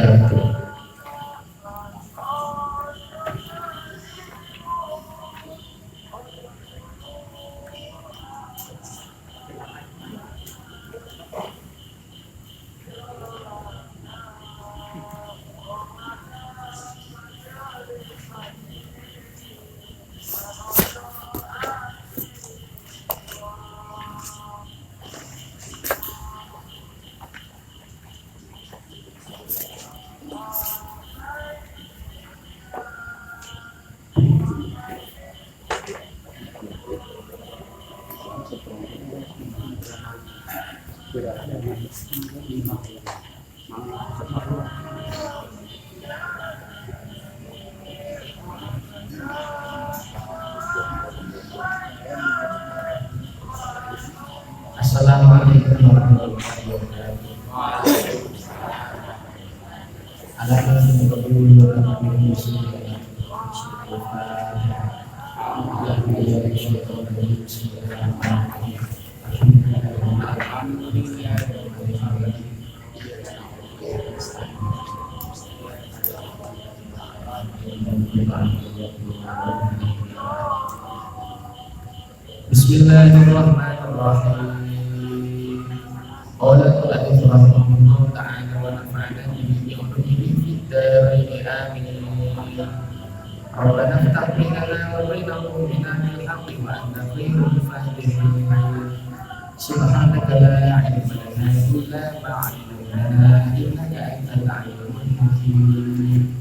wabarakatuh. Assalamualaikum warahmatullahi wabarakatuh. Bismillahirrahmanirrahim. Qala al-alif rahimahullah ta'ala wa nafa'ana bihi wa ulumihi fid dharain amin. Rabbana iftah bainana wa baina qawmina bil haqqi wa anta khairul fatihin. Subhanaka la ilma lana illa ma 'allamtana innaka antal 'alimul hakim.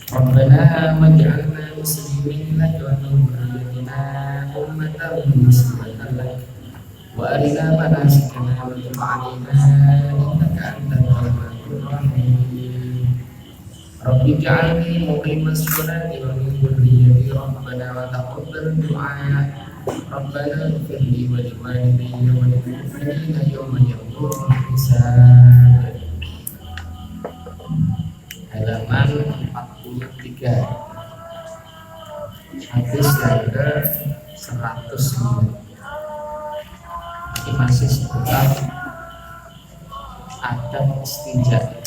Rabbana waj'alna muslimin laka wa min dhurriyyatina ummatan muslimatan lak wa arina manasikana wa tub 'alaina innaka antat tawwabur rahim. Rabbi ij'alni muqimas sholati wa min dhurriyyati rabbana wa taqabbal du'a. Rabbana ighfir li wa li walidayya wa lil mu'minina yawma yaqumul hisab. Halaman 43, hadis yang ke 109. Ini masih seputar adab istinja.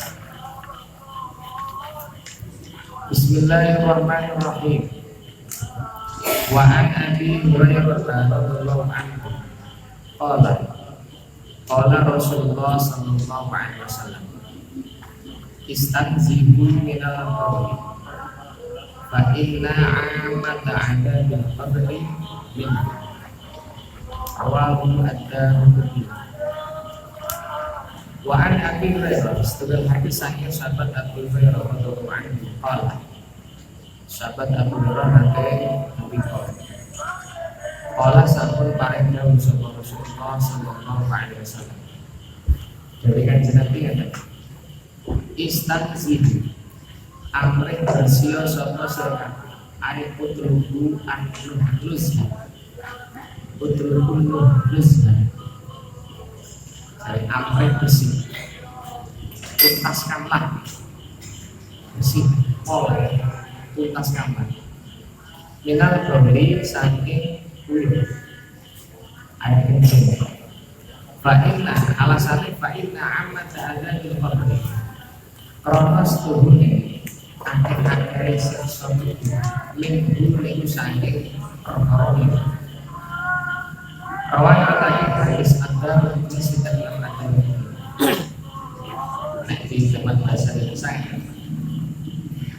Bismillahirrahmanirrahim. Wa an Abi Hurairah radhiyallahu anhu qala qala Rasulullah sallallahu alaihi wasallam istanzibu minal qawli fa inna 'amata 'adabil qabri min rawahu ad-Darimi. Wa an Abi Hurairah, setelah hadis sahih sahabat Abu Hurairah radhiyallahu anhu qala, sahabat Abu Hurairah nate qala sampun paring dawuh sapa Rasulullah sallallahu alaihi wasallam. Jadi kanjeng Nabi ngene, istanzibu amrih bersio sapa sira ai putruhu an-nuhlus dari amrih bersih tuntaskanlah bersih tuntaskanlah minal bawli saking bulu air kencing fa'inna alasane fa'inna amata adabil qabri kronos tuhune akeh-akeh siksa minggu niku saking perkara rawan tadi hadis ada sedang ada di zaman bahasa Indonesia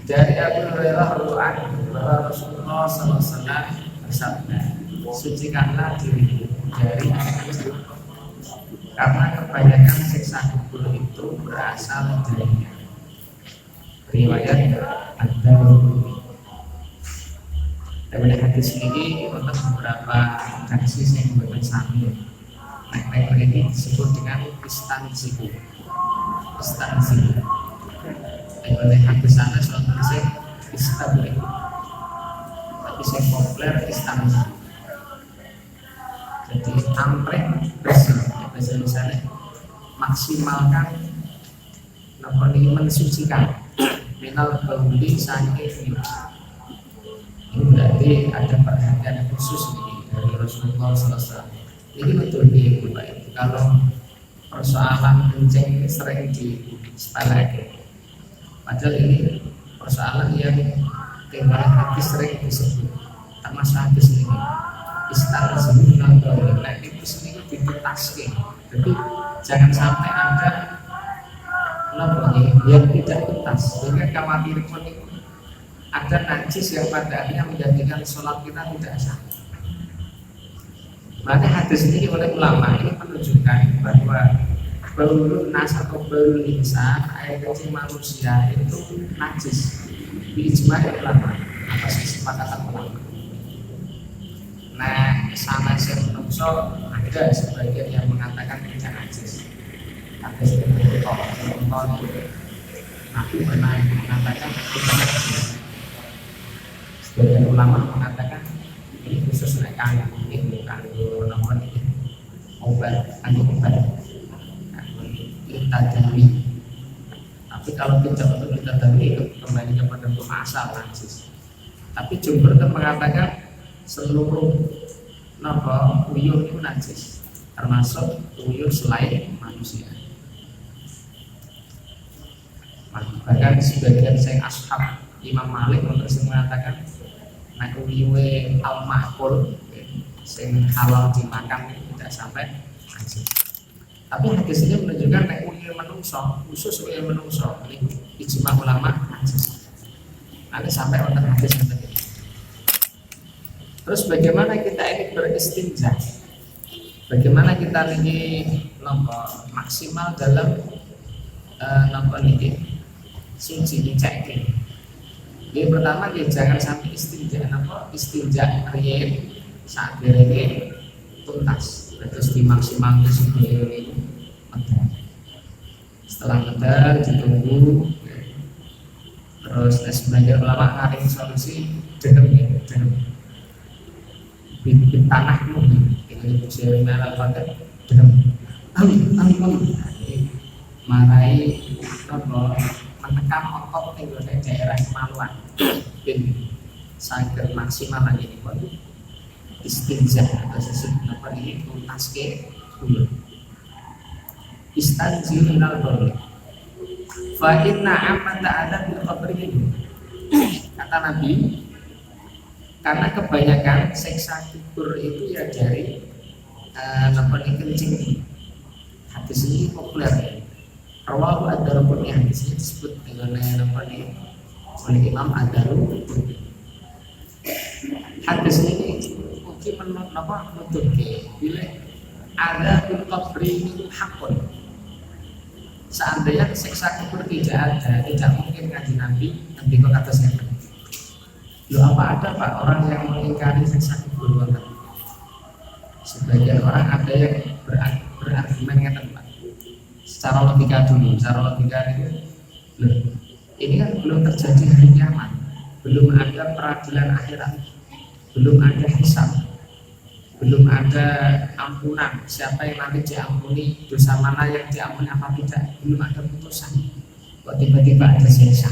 dari Abu Hurairah radhiyallahu anhu bahwa Rasulullah SAW bersabda, sucikanlah dirimu dari air kecil karena kebanyakan siksa kubur itu berasal darinya. Riwayat ad-Darimi. Dan hadis ini untuk beberapa hadis yang bersami. Nah, ini disebut dengan istanzibu. Dan oleh hadis sana suatu hadis istanzibu. Tapi yang populer istanzibu. Jadi amrih bersih. Bahasa Indonesia maksimalkan mensucikan minal bauli saking. Ini berarti ada perhatian khusus dari Rasulullah SAW. Ini betul Bapak Ibu. Kalau persoalan kencing sering disepelekan, Padahal ini persoalan yang tinggal hadis sering disebut, termasuk hadis ini istilah sebutan nah itu sendiri dituntaskan. Jadi jangan sampai ada yang tidak tuntas, sehingga khawatir pun itu ada najis yang pada akhirnya menjadikan sholat kita tidak sah. Maka hadis ini oleh ulama ini menunjukkan bahwa baulun nas atau baulun insan, air kecil manusia itu najis di ijma' ulama atas kesepakatan ulama. Nah, sama menungso ada sebagian yang mengatakan tidak najis. Hadis ini contoh Nabi pernah mengatakan tidak najis. Sebagian ulama mengatakan ini khusus naik kaya, ini kalau nomor ini obat, obat tadawi. Tapi kalau tidak untuk tadawi itu kembali kepada hukum asal najis. Tapi jumhur itu mengatakan seluruh uyuh itu najis, termasuk uyuh selain manusia. Bahkan sebagian saya ashab Imam Malik untuk mengatakan nah uyuh al-mahkul sing halal dimakan tidak sampai najis. Tapi hadis ini menunjukkan nek uyuh menungso, khusus uyuh menungso ini ijma ulama najis. Nanti sampai untuk hadis seperti ini. Terus bagaimana kita ini beristinja? Bagaimana kita ini maksimal dalam suci dicek. Yang pertama jangan sampai istinja riyen saat ini tuntas. Terus dimaksimalkan sendiri. Setelah medal ditunggu. Terus sebagian ulama ngaring solusi denem. Bibit tanah ini bisa melakukan denem. Marai menekan otot di daerah kemaluan. Sangat maksimal lagi ini pun istinja atau sesuatu apa ini tuntas ke dulu. Istanzil minal bawl. Fa inna amata ada bil qabri. Kata Nabi, karena kebanyakan seksa kubur itu ya dari kencing. Hadis ini populer. Rawahu ad-Darqutni, hadis ini disebut dengan oleh Imam ad-Darqutni. Hadis ini mungkin menutup bila ada bil qabri itu hakun. Seandainya seksa kubur tidak ada, tidak mungkin ngaji Nabi kok kata saya. Loh apa ada Pak orang yang mengingkari seksa kubur? Sebagian orang ada yang berargumen ngeten Pak. Secara logika dulu, loh, ini kan belum terjadi hari kiamat, belum ada peradilan akhirat, belum ada hisab, belum ada ampunan. Siapa yang nanti diampuni, dosa mana yang diampuni apa tidak, belum ada putusan. Kok tiba-tiba ada siksa?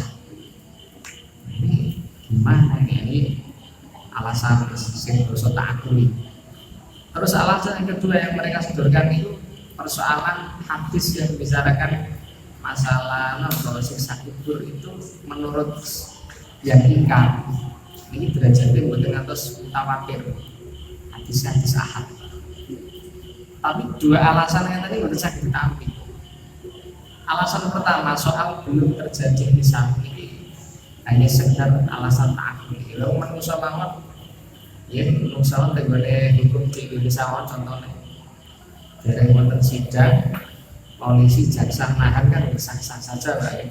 Ini gimana ini alasan sing dosa tak akui. Terus alasan yang kedua yang mereka sodorkan itu persoalan hadis yang membicarakan masalah bahwa siksa kubur itu menurut yang ingkar ini derajatnya bukan atas mutawatir hadis ahad. Tapi dua alasan yang tadi bisa kita ambil. Alasan pertama soal belum terjadi hisab ini hanya sekedar alasan takut. Kalau manusia banget, ya manusia tegone hukum di Indonesia contohnya dari wonten sidang polisi jaksa nahan kan sah-sah saja Pak.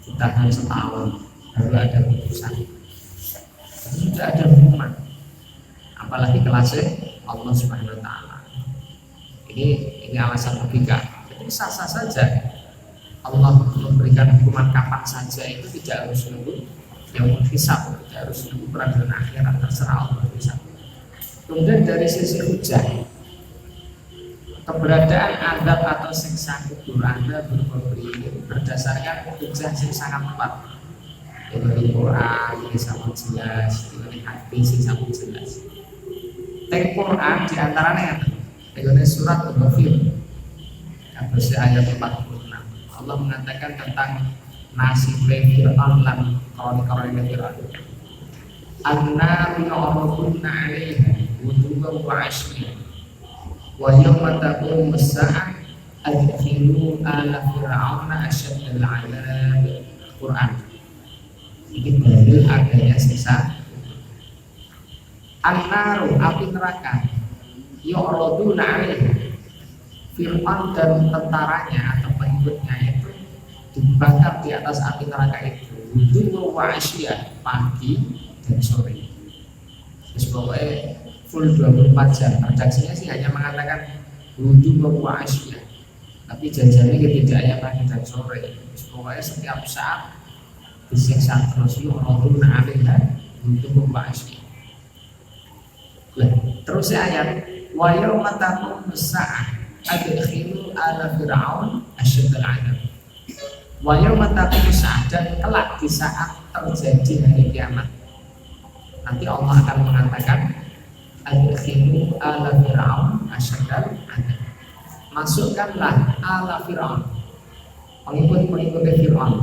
Ditahan setahun baru ada putusan. Tidak ada hukuman. Apalagi kelasnya Allah Subhanahu wa taala. Ini alasan logika. Jadi sah-sah saja. Allah memberikan hukuman kapan saja itu tidak harus menunggu yang hisab, tidak harus menunggu peradilan akhirat, terserah Allah hisab. Kemudian dari sisi hujah, keberadaan adab atau siksa kubur Anda berkobri berdasarkan hujah yang sangat kuat. Dari Quran ini sangat jelas, dari hadis yang sangat jelas. Teks Quran diantaranya dari surat Al-Ghafir ayat 46. Allah mengatakan tentang nasibe Fir'aun lan kawan-kawan Fir'aun. Annaru yu'raduna 'alaiha ghuduwwan wa 'ashiyyan wa yawma taqumu as-sa'ah adkhilu ala fir'auna asyaddal 'adzab. Quran. Ini dalil adanya siksa. Annaru api neraka yu'raduna 'alaiha, Fir'aun dan tentaranya atau pengikutnya itu dibakar di atas api neraka itu ghuduwwan wa 'ashiyyan, pagi dan sore. Terus pokoknya full 24 jam. Redaksinya sih hanya mengatakan ghuduwwan wa 'ashiyyan, tapi janjinya tidak hanya pagi dan sore. Terus pokoknya setiap saat disiksa terus. Yu'raduna 'alaiha ghuduwwan wa 'ashiyyan. Terus ayat wa yauma taqumu as-sa'ah adkhilu ala fir'aun asyaddal 'adzab. Wa yauma taqumu as-sa'ah, dan kelak di saat terjadi hari kiamat nanti Allah akan mengatakan adkhilu ala fir'aun asyaddal 'adzab. Masukkanlah ala fir'aun, pengikut-pengikut Fir'aun.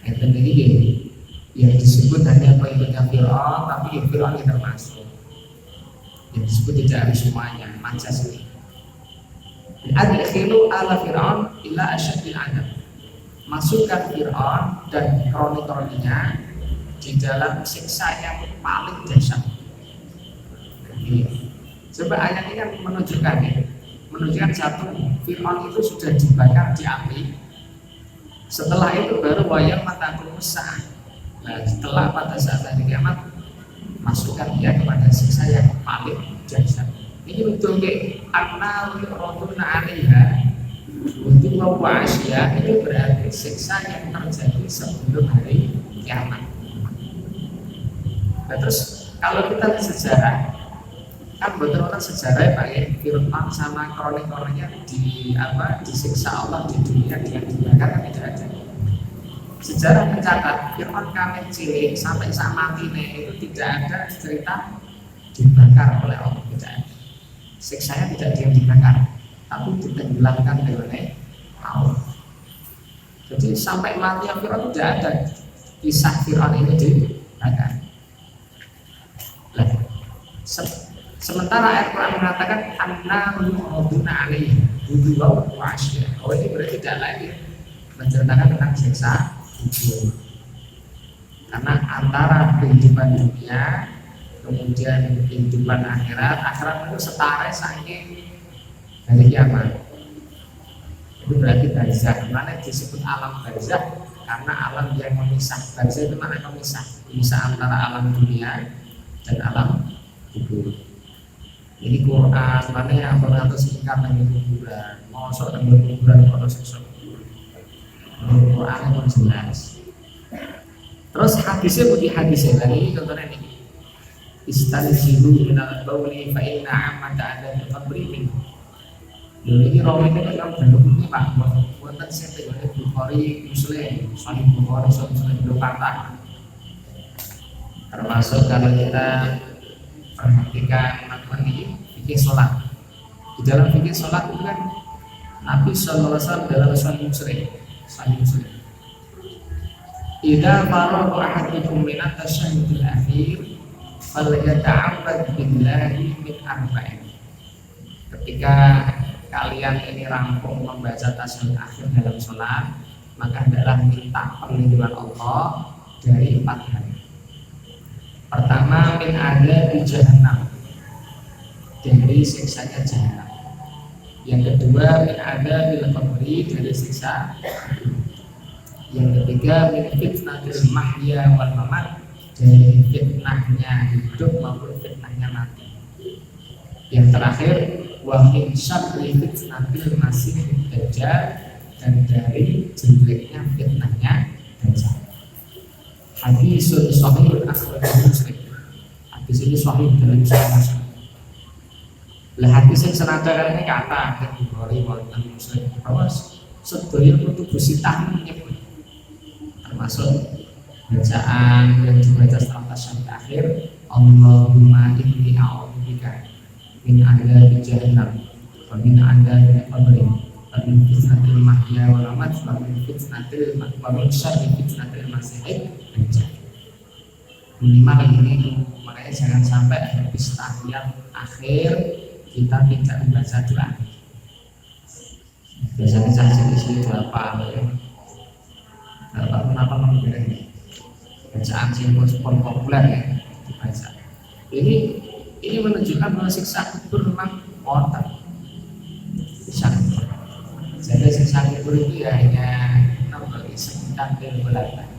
Itu ini yang disebut hanya pengikutnya Fir'aun, tapi Fir'aun yang termasuk. Yang disebut tidak harus semuanya, majas ini. Adkhilu ala fir'aun ila asyaddil 'adzab. Masukkan Fir'aun dan kroni-kroninya di dalam siksa yang paling dahsyat. Coba ayat ini kan menunjukkan satu, Fir'aun itu sudah dibakar di api. Setelah itu baru wayang mataku mesah. Nah, setelah pada saat hari kiamat masukkan dia kepada siksa yang paling dahsyat. Ini betul ke anna yu'raduna 'alaiha ghuduwwan wa 'ashiyyan, itu berarti siksa yang terjadi sebelum hari kiamat. Nah, terus kalau kita lihat sejarah, kan betul-betul sejarah Pak ya, Fir'aun sama kronik-kroniknya disiksa Allah di dunia dengan dibakar kan tidak ada. Sejarah mencatat Fir'aun kami cilik sampai saat matinya itu tidak ada cerita dibakar oleh Allah, tidak ada. Siksanya tidak dia dibakar, tapi ditenggelamkan oleh Allah. Jadi sampai mati Fir'aun tidak ada kisah Fir'aun ini dibakar. Sementara ayat Quran mengatakan annaru yu'raduna 'alaiha ghuduwwan wa 'ashiyyan. Oh, ini berarti tidak lagi menceritakan tentang siksa kubur. Karena antara kehidupan dunia kemudian kehidupan akhirat itu setara saking hari kiamat. Itu berarti barzakh. Mana disebut alam barzakh? Karena alam yang memisah. Barzakh itu mana memisah antara alam dunia dan alam kubur. Ini Quran mana yang mengatur singkat dengan kuburan, mosok dengan kuburan kalau siksa kubur. Quran itu jelas. Terus hadisnya budi hadisnya lagi contohnya ini. Istanzilu minal bauli fa inna amata ada di qabri min. Jadi rawi ini kan belum ini Pak, buatan saya tegaknya Bukhari, Muslim, Sahih Bukhari, Sahih Muslim belum patah. Termasuk kalau kita perhatikan materi fikih sholat. Di dalam fikih sholat itu kan Nabi Sallallahu Alaihi Wasallam dalam Sahih Muslim. Idza faragha ahadukum min at-tasyahhudil akhir falyata'abbad billahi min arba'in. Ketika kalian ini rampung membaca tasyahud akhir dalam sholat, maka adalah minta perlindungan Allah dari 4 hal. Pertama, min ada di jahannam, dari siksanya jahanam. Yang kedua, min ada bil qabri, dari siksa. Yang ketiga, min fitnatil mahya wal mamat, dari fitnahnya hidup maupun fitnahnya mati. Yang terakhir, wa min syarri fitnatil masih dajjal, dan dari jeleknya fitnahnya dajjal. Hadisun sahih akhrajahu Muslim. Hadis ini sahih dalam Sahih Muslim. Lah hadis yang senada ini kata yang Bukhari dan Muslim bahwa sedaya kutubu sitah menyebut termasuk bacaan yang dibaca setelah tasyahud akhir, Allahumma inni a'udzubika min adzabi jahannam wa min adzabil qabr Min fitnatil mahya wal mamat wa min fitnatil wa min syarri fitnatil masiihid dajjal. Minimal ini, makanya jangan sampai habis tahiyat akhir kita tidak membaca doa. Biasanya saya isi berapa ya? Kenapa mengira ini? Bacaan simbol populer ya dibaca. Ini menunjukkan bahwa siksa kubur memang wonten. Jadi siksa kubur itu ya hanya bagi sekitar belakang.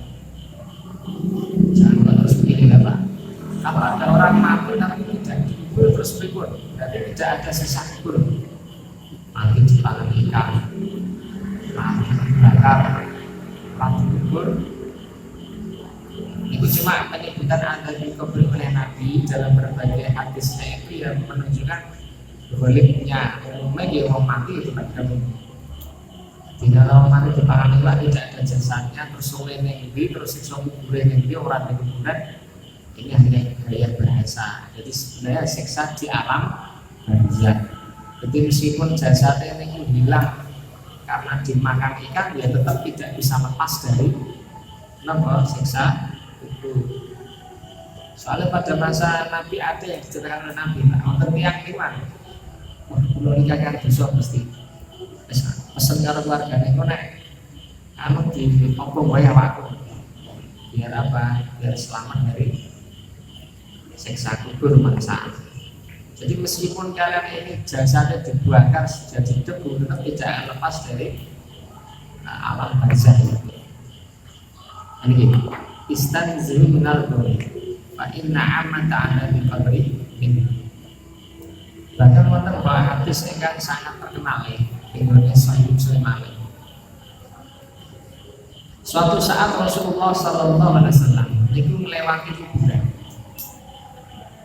Jangan terus pilih lah Pak. Kalau ada orang mati tapi tidak dikubur terus berikut, berarti tidak ada siksa kubur. Mati di tangan ikan, mati terbakar, mati kubur. Itu cuma penyebutan ada di kubur oleh Nabi dalam berbagai hadisnya itu yang menunjukkan baliknya umumnya dia mau mati itu kan kamu. Tidak lama mati di tangan ikan tidak ada jasanya, terus sungai yang gede, terus siksa kuburan yang gede, orang di kuburan. Ini hanya gaya bahasa. Jadi sebenarnya siksa di alam barzakh. Jadi meskipun jasadnya ini hilang karena dimakan ikan, ya tetap tidak bisa lepas dari siksa itu. Soalnya pada masa Nabi ada yang diceritakan oleh Nabi, wonten tiyang liwat, kula nikah kan dosa mesti. Pesen karo keluargane kok nek anu di opo wae awakku. Biar apa? Biar selamat dari siksa kubur mangsa. Jadi meskipun kalian ini jasadnya dibakar jadi debu, tetap tidak akan lepas dari alam barzakh itu. Ini gini, istanzilu minal qabri fa inna amata ala di qabri min. Bahkan wonten bahwa hadis ingkang sangat terkenal Indonesia Muslim. Suatu saat Rasulullah Sallallahu Alaihi Wasallam itu melewati kuburan.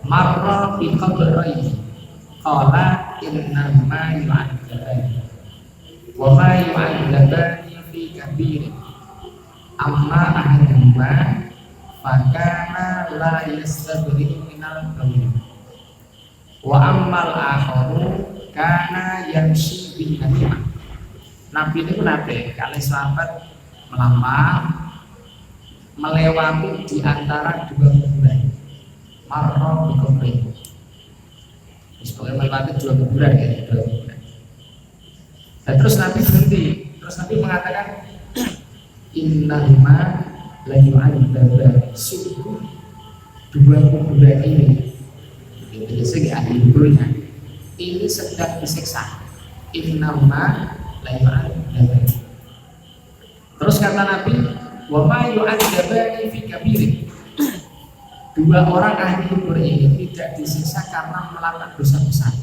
Marra bi qabri qala inna ma yu'adzabani wa ma yu'adzabani fi kabir amma ahaduma fakana la yastabri'u minal qawl wa ammal akharu kana yamshi bin namimah. Nabi itu nate kali sahabat melewati di antara dua kuburan. Marra bi qabri. Sebagai melewati dua kuburan ya, dua kuburan. Dan terus Nabi berhenti. Terus Nabi mengatakan innahuma la yu'adzabani. Sungguh dua kuburan ini segi ahli kuburnya ini sedang disiksa. Innahuma la yu'adzabani. Terus kata Nabi, wa ma yu'adzabani fi kabirin. Dua orang ahli kubur ini tidak disiksa karena melakukan dosa besar.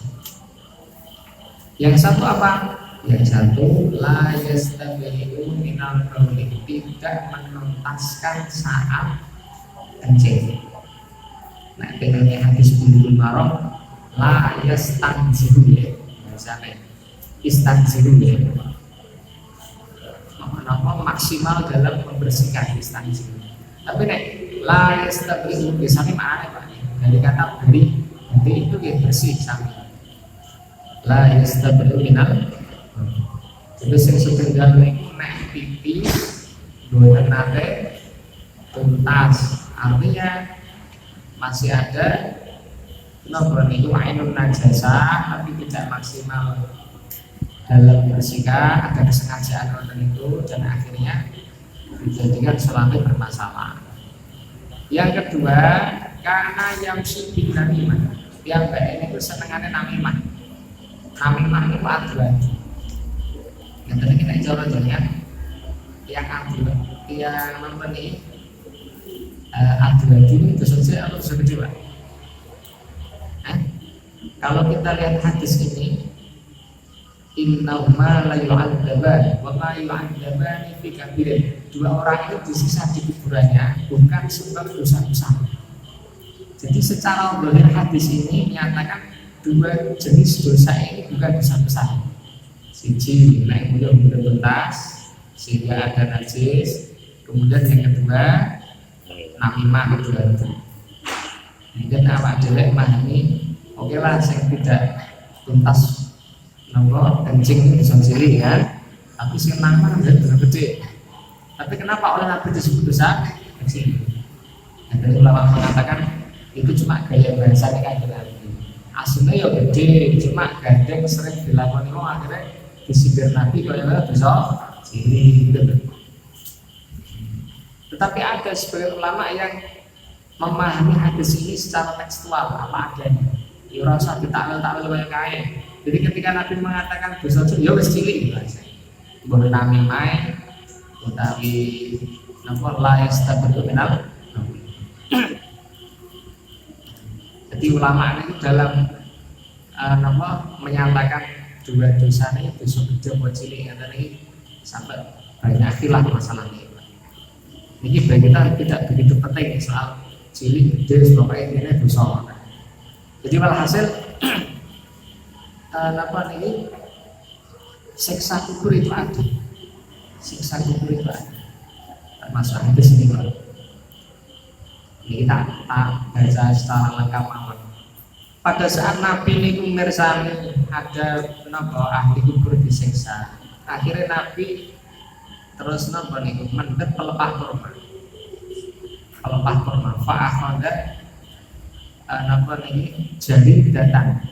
Yang satu apa? Yang satu la yastabi'u minal qawli, tidak menuntaskan saat kencing. Nah, dengan hadis Bulughul Maram la yastanziru ya, misalnya istanziru ya. Apa maksimal dalam membersihkan istanziru. Tapi nek la yastabi'u biasanya mana Pak? Dari kata beri, itu ya bersih sami. La yastabi'u minal. Terus yang setengah itu nek pipis dua nate tuntas, artinya masih ada nomor itu ainun najasa tapi tidak maksimal dalam bersihkan, ada kesengajaan orang itu dan akhirnya dijadikan selalu bermasalah. Yang kedua, karena yang bin namimah, yang baik itu senengannya namimah. Namimah itu aduan. Yang tadi kita coba yang aduan, yang memberi aduan ini itu saja atau dosa gede Pak? Kalau kita lihat hadis ini, innahuma la yu'adzabani wa ma yu'adzabani fi kabirin. Dua orang itu disiksa di kuburannya bukan sebab dosa besar. Jadi secara zahir hadis ini menyatakan dua jenis dosa ini bukan dosa besar. Siji naik mudah bentas sehingga ada najis. Kemudian yang kedua namimah itu. Mungkin awak jelek memahami, oke lah saya tidak tuntas nopo kencing dosa cilik kan, tapi sing nama ya dosa gede. Tapi kenapa oleh Nabi disebut dosa kecil? Dan ulama mengatakan itu cuma gaya bahasa kan Nabi. Aslinya ya gede, cuma gandeng sering dilakukan orang akhirnya disibir Nabi kalau dosa cilik gitu. Tetapi ada sebagian ulama yang memahami hadis ini secara tekstual apa adanya. Ya rasa ditakwil-takwil kayak kae. Jadi ketika Nabi mengatakan dosa cilik, ya wis cilik gitu aja. Boleh nami main, utawi napa la yastabiqu minal. Jadi ulama itu dalam menyatakan dua dosa ini dosa gede apa cilik ngeten iki sampai banyak khilaf masalahnya. Ini bagi kita tidak begitu penting soal cilik gede pokoknya ini dosa. Jadi walhasil ini siksa kubur itu ada. Siksa kubur itu ada. Termasuk hadis ini kalau ini kita baca secara lengkap awal. Pada saat Nabi ini mirsani ada ahli kubur disiksa. Akhirnya Nabi terus mendet pelepah kurma. Pelepah kurma. Fa'akhadha jari datang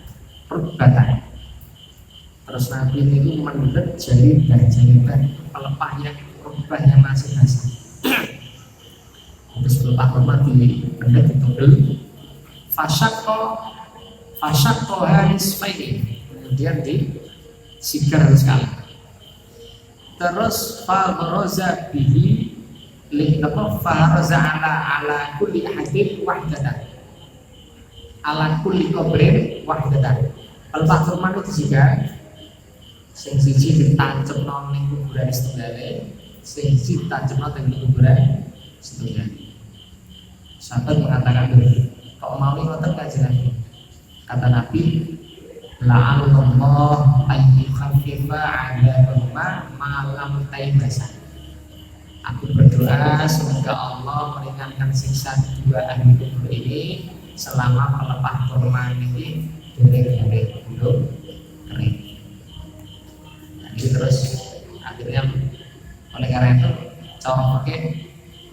perbatan. Terus Nabi itu mendet jari dan pelepah yang perbah yang masih basah. Terus pelepah kurma mendet ditugel. Fasyakko haris faini. Kemudian disigar sekali. Terus fa'roza bihi fa'roza ala kulli hadid wahdatan. Ala kulli qabrin wahdatan. Pelepah kurma itu juga sing siji ditancapno ning kuburan setunggale, sing siji ditancapno ning kuburan setunggale. Sahabat mengatakan kok mau ngoten kanjeng Nabi. Kata Nabi, la'allallah ayyukhaffifa 'adabahuma malam taibasa. Aku berdoa semoga Allah meringankan siksa dua ahli kubur ini selama pelepah kurma ini dering-dering belum kering. Jadi terus akhirnya oleh karena itu contoh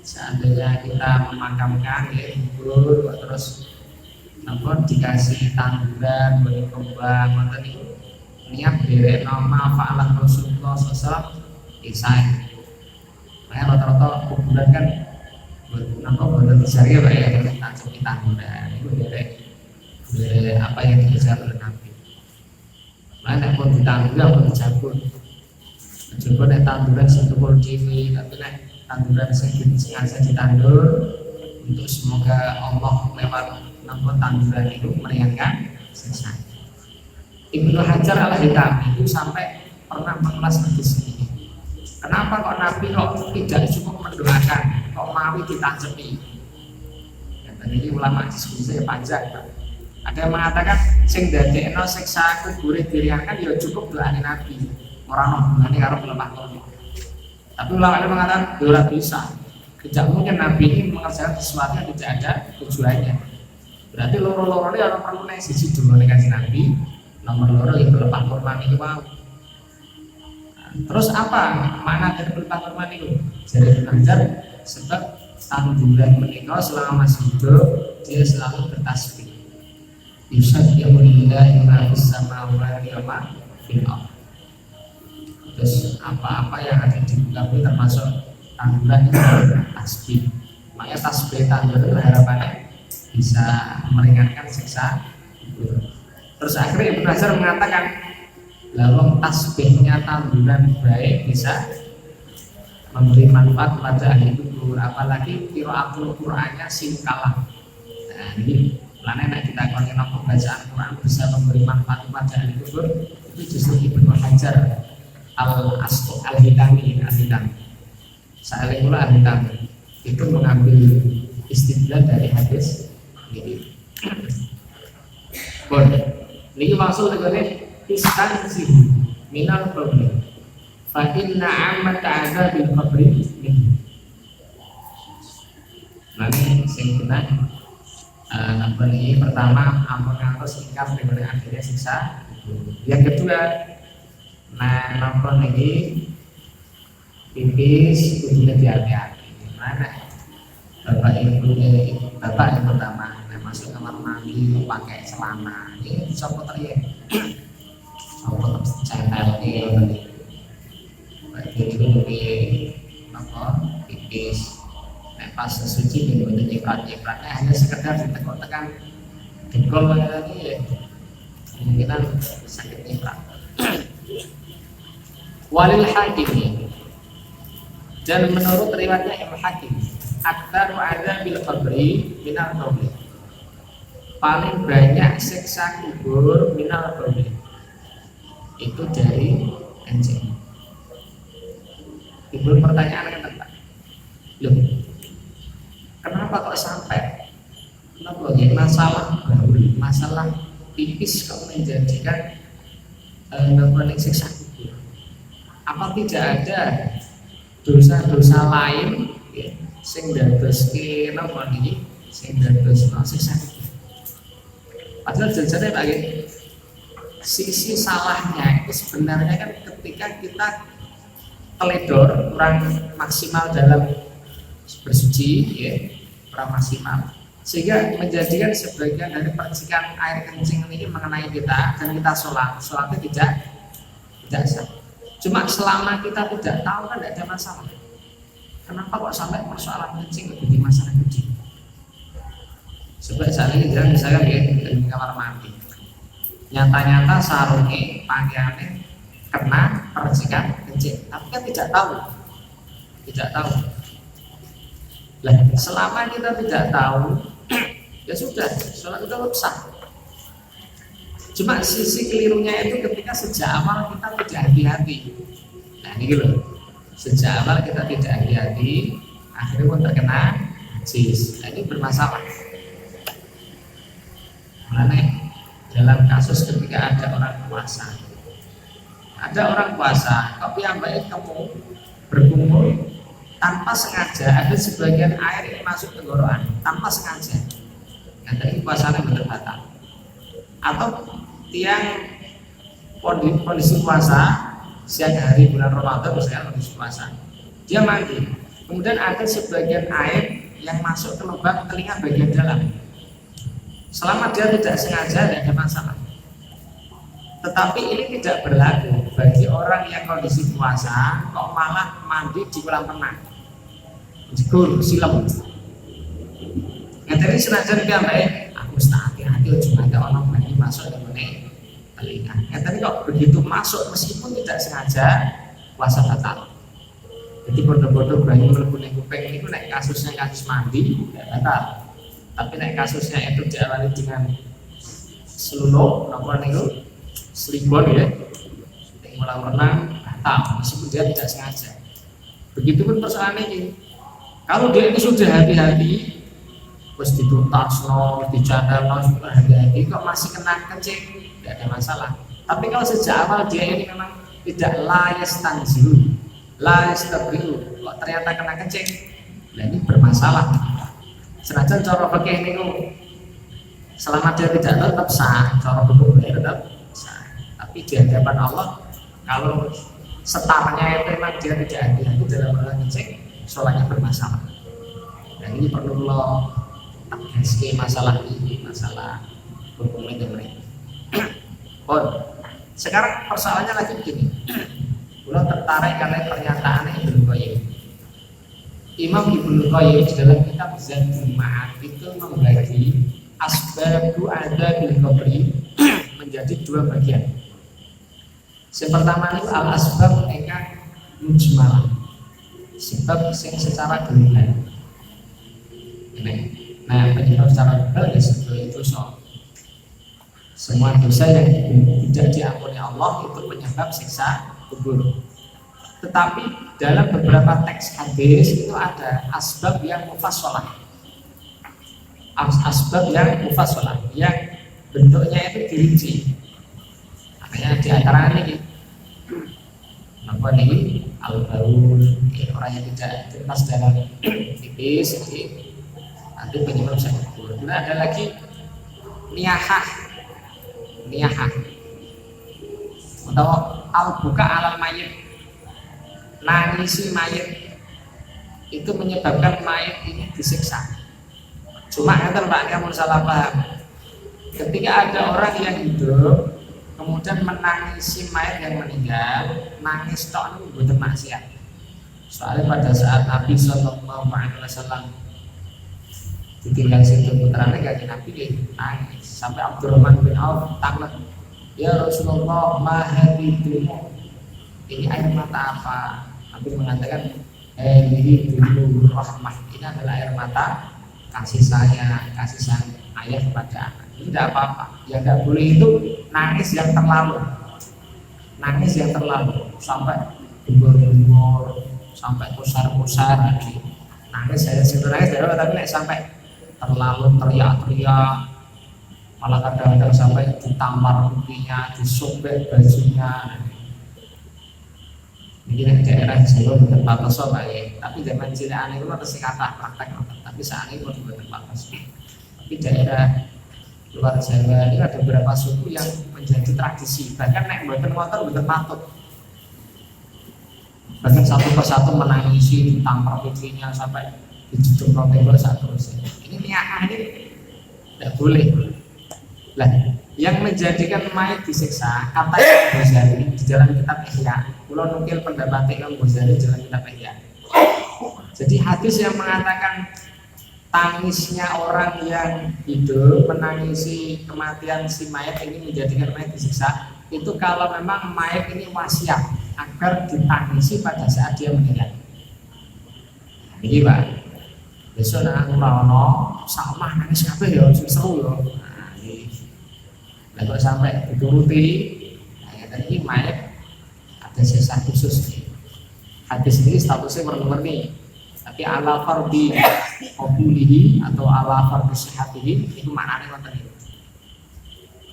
seandainya kita memakamkan ya kubur terus dikasih tanduran boleh kembang ngoten niku niat derek nama fa'alan Rasulullah sallallahu alaihi nah rata-rata kuburan kan boten dicari ya Pak ya tanduran tanduran itu derek apa yang dikejar oleh Nabi. Nek pun ditanggung pun dijabut. Coba nek tanduran sing tukul dhewe tapi nek tanduran sing sengaja ditandur untuk semoga Allah lewat nampun tanduran itu meringankan siksa. Ibnu Hajar al-Haytami itu sampai pernah mengulas hadis ini. Kenapa kok Nabi kok tidak cukup mendoakan, kok mawi ditancemi? Dan ini ulama diskusi panjang. Ada yang mengatakan sing dadekno siksa kubur diringankan ya cukup doane Nabi. Ora ono hubungane karo pelepah kurma. Tapi ulama mengatakan ora bisa. Tidak mungkin Nabi ini mengerjakan sesuatu yang tidak ada tujuannya. Berarti loro-loro ini orang perlu naik sisi dulu nih kasih Nabi. Nomor loro itu pelepah kurma ini wow. Terus apa makna dari pelepah kurma itu? Jadi belajar sebab tanduran menikah selama masih hidup dia selalu bertasbih. Yusabbihulillah ma fis samawati wa ma fil ardh. Terus apa-apa yang ada di muka bumi termasuk tanduran itu tasbih. Makanya tasbih tanduran itu harapannya bisa meringankan siksa. Terus akhirnya Ibnu Hajar mengatakan lalu tasbihnya tanduran baik bisa memberi manfaat pada ahli kubur, apalagi qiraatul Qur'annya singkalah. Nah ini karena kita kalau nopo bacaan Quran bisa memberi manfaat pada ahli kubur itu justru Ibnu Hajar al-Haytami Sa'alih pula al-Haytami itu mengambil istidlal dari hadis ini. Bon, ini maksud dengan istansi minal qabri fa inna ammat azabil qabri min. Nanti sing benar ini pertama ampun ngatos ingkar dengan akhirnya siksa. Yang kedua Nah, nonton ini pipis kudunya hati-hati. Mana bapak yang pertama masuk kamar mandi pakai celana ini copot ya, copot channel ini jadi apa pipis. Nah, pas sesuci minggu ini nyipratnya hanya sekedar ditekuk-tekan dengkul lagi ya, kemungkinan sakit nyiprat. Walil Hakim, dan menurut riwayatnya Imam Hakim, aktaru adzabil qabri minal qabri, paling banyak siksa kubur minal qabri itu dari kencing. Timbul pertanyaan yang tepat, loh kenapa kok sampai kenapa ya masalah pipis kok menjadikan siksa kubur? Apa tidak ada dosa-dosa lain ya, sing dadoske napa niki sing dadosno siksa kubur? Padahal jelasnya Pak, sisi salahnya itu sebenarnya kan ketika kita teledor kurang maksimal dalam bersuci ya, kurang maksimal sehingga menjadikan sebagian dari percikan air kencing ini mengenai kita dan kita sholatnya tidak sah. Cuma selama kita tidak tahu kan tidak ada masalah. Kenapa kok sampai persoalan kencing menjadi masalah gede? Coba saat ini misalkan ya di kamar mandi, nyata-nyata sarungnya pakaiannya kena percikan kencing, tapi kan tidak tahu. Lah, selama kita tidak tahu, ya sudah, sholat kita sah. Cuma sisi kelirunya itu ketika sejak awal kita tidak hati-hati. Nah ini loh, sejak awal kita tidak hati-hati, akhirnya pun terkena najis. Nah, ini bermasalah. Karena dalam kasus ketika ada orang puasa, kok yang baik kamu berkumpul tanpa sengaja, ada sebagian air yang masuk ke tenggorokan tanpa sengaja. Nah, ini puasanya betul batal. Atau tiang kondisi puasa siang hari bulan Ramadan misalnya kondisi puasa, dia mandi, kemudian ada sebagian air yang masuk ke lubang telinga bagian dalam. Selama dia tidak sengaja tidak ada masalah. Tetapi ini tidak berlaku bagi orang yang kondisi puasa kok malah mandi di kolam renang, jegur silam. Ngerti senajan dia baik, aku hati-hati cuma ada orang mandi masuk ke telinga. Ngerti kok begitu masuk meskipun tidak sengaja puasa batal. Jadi bodoh-bodoh banyak melepuh kuping ini naik kasus mandi tidak batal. Tapi naik kasusnya itu diawali dengan seluruh nomor itu selibon ya, kolam renang batal meskipun dia tidak sengaja. Begitupun persoalan ini, kalau dia ini sudah hati-hati, terus dituntas dicadar sudah hati-hati, kok masih kena kencing, tidak ada masalah. Tapi kalau sejak awal dia ini memang tidak layas tanzilu, layas tabriu, kok ternyata kena kencing, nah ini bermasalah. Senajan cara fikih niku selama dia tidak tetap sah, cara hukum tetap sah. Tapi di hadapan Allah kalau setarnya itu memang dia tidak hati-hati dalam hal kencing, sholatnya bermasalah. Dan ini perlu lo tegaskan masalah ini, masalah hukumnya mereka. Sekarang persoalannya lagi begini. Lo tertarik karena pernyataan Ibnu Qayyim. Imam Ibnu Qayyim dalam kitab Zadul Ma'ad itu membagi asbabu adzabil qabri menjadi dua bagian. Yang pertama itu al-asbab ingkang mujmalah, sebab yang secara global. Nah, penyebab secara global ya sebetulnya dosa. Semua dosa yang tidak diampuni Allah itu penyebab siksa kubur. Tetapi dalam beberapa teks hadis itu ada asbab yang mufassalah. Asbab yang mufassalah yang bentuknya itu dirinci. Makanya di antara ini apa nih al-baul, orang yang tidak jelas dalam tipis, jadi nanti penyebab sakit kubur. Kemudian ada lagi niyahah atau al-buka alal mayit, nangisi mayit itu menyebabkan mayit ini disiksa. Cuma kata Pak, kamu salah paham. Ketika ada orang yang hidup kemudian menangisi mayit yang meninggal, nangis tok itu bukan maksiat. Soalnya pada saat Nabi Sallallahu Alaihi Wasallam ditinggal situ putranya gak Nabi nangis sampai Abdurrahman bin Auf takut, ya Rasulullah mahadidumu, ini air mata apa? Nabi mengatakan ini dulu rahmah, ini adalah air mata kasih sayang ayah kepada anak. Ini tidak apa-apa. Yang tidak boleh itu nangis yang terlalu sampai gembor-gembor, sampai kusar-kusar lagi. Nangis saya sebenarnya tapi sampai terlalu teriak-teriak, malah kadang-kadang sampai ditampar pipinya, disobek bajunya. Ini di daerah Jawa bukan batas ya, tapi zaman cilik itu masih kata praktek, tapi saat ini bukan batas. Tapi daerah luar Jawa ini ada beberapa suku yang menjadi tradisi, bahkan naik motor bukan patut, bahkan satu persatu menangisi, ditampar pipinya sampai dijeduk tembok saat terusnya. Ini niatnya ini tidak boleh. Lah, yang menjadikan mayat disiksa kata Imam Ghazali di dalam kitab Ihya. Pulau nukil pendapat Imam Ghazali di dalam kitab Ihya. Jadi hadis yang mengatakan tangisnya orang yang hidup menangisi kematian si mayat ini menjadikan mayat disiksa, itu kalau memang mayat ini wasiat agar ditangisi pada saat dia meninggal. Ini Pak, besok nak ngurano sama nangis kabeh ya seru ya. Kalau sampai dituruti, ini mayat ada sisa khusus nih. Hadis ini statusnya warna-warni, tapi ala fardi qabulihi atau ala fardi sihatihi itu maknanya ngoten iki.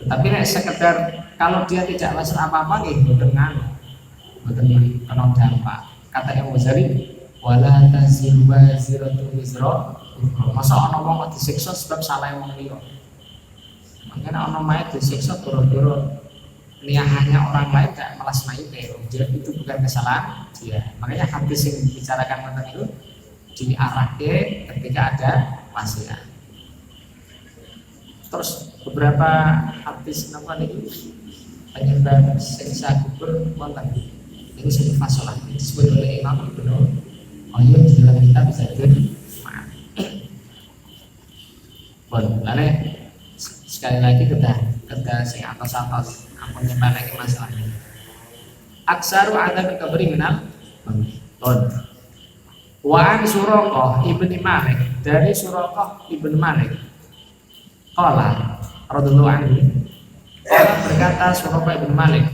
Tetapi nek sekedar kalau dia tidak masalah apa-apa nggih mboten kena dampak. Kata Imam Ghazali, wala taziru waziratu wizra. Masa ana wong disiksa sebab salah wong liya. Makanya orang mayat disiksa goro-goro niahannya orang lain tidak melas mayat ya, itu bukan kesalahan dia. Makanya hadis yang dibicarakan tentang itu diarahkan ketika ada wasiat. Terus beberapa hadis nama ini penyebab siksa kubur wonten itu satu fasalah disebut oleh Imam Ibnu Qayyim di dalam kitab Zadul Ma'ad. Lalu sekali lagi kita sing atas ampun nyepeleke masalahnya. Aksaru ada kabri minal ton. Wa an Suraqah ibni Malik, dari Suraqah ibni Malik qala radhiyallahu anhu, berkata Suraqah ibni Malik,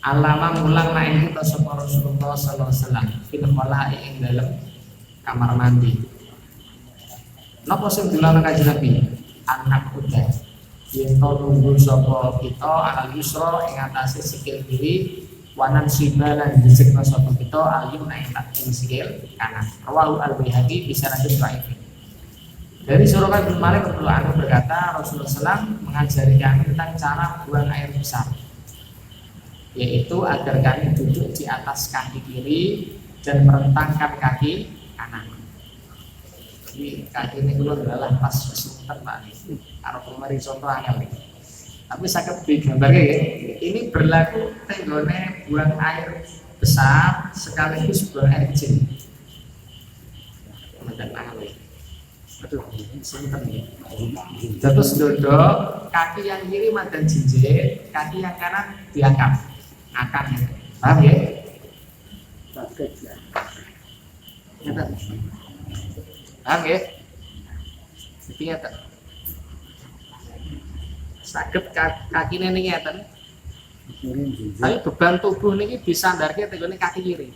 Allama mulang na ing kita sapa Rasulullah sallallahu alaihi wasallam fil khala'i ing dalam kamar mandi. Napa sing dilarang Kanjeng Nabi? Anak kuda. Yen to nunggu sapa kita al yusra ing atase sikil kiri, wanan sibalan disikna sapa kita al yumna ing sikil kanan. Rawahu al-Baihaqi bisa lanjut dhaif. Dari Suraqah bin Malik radhiyallahu anhu berkata, Rasulullah SAW mengajari kami tentang cara buang air besar, yaitu agar kami duduk di atas kaki kiri dan merentangkan kaki kanan. Jadi kaki ini dulu adalah pas sebentar Pak. Kalau kemarin contoh angel. Tapi sakit digambarkan ya. Ini berlaku tenggone buang air besar sekaligus buang air kecil. Kemudian angel. Aduh, sebentar nih. Terus duduk, kaki yang kiri madan jinjit, kaki yang kanan diangkat. Akan, paham ya? Paham ya? Jadi ngeten. Saged kaki ini ngeten. Tapi beban tubuh niki disandarke tenggone kaki kiri.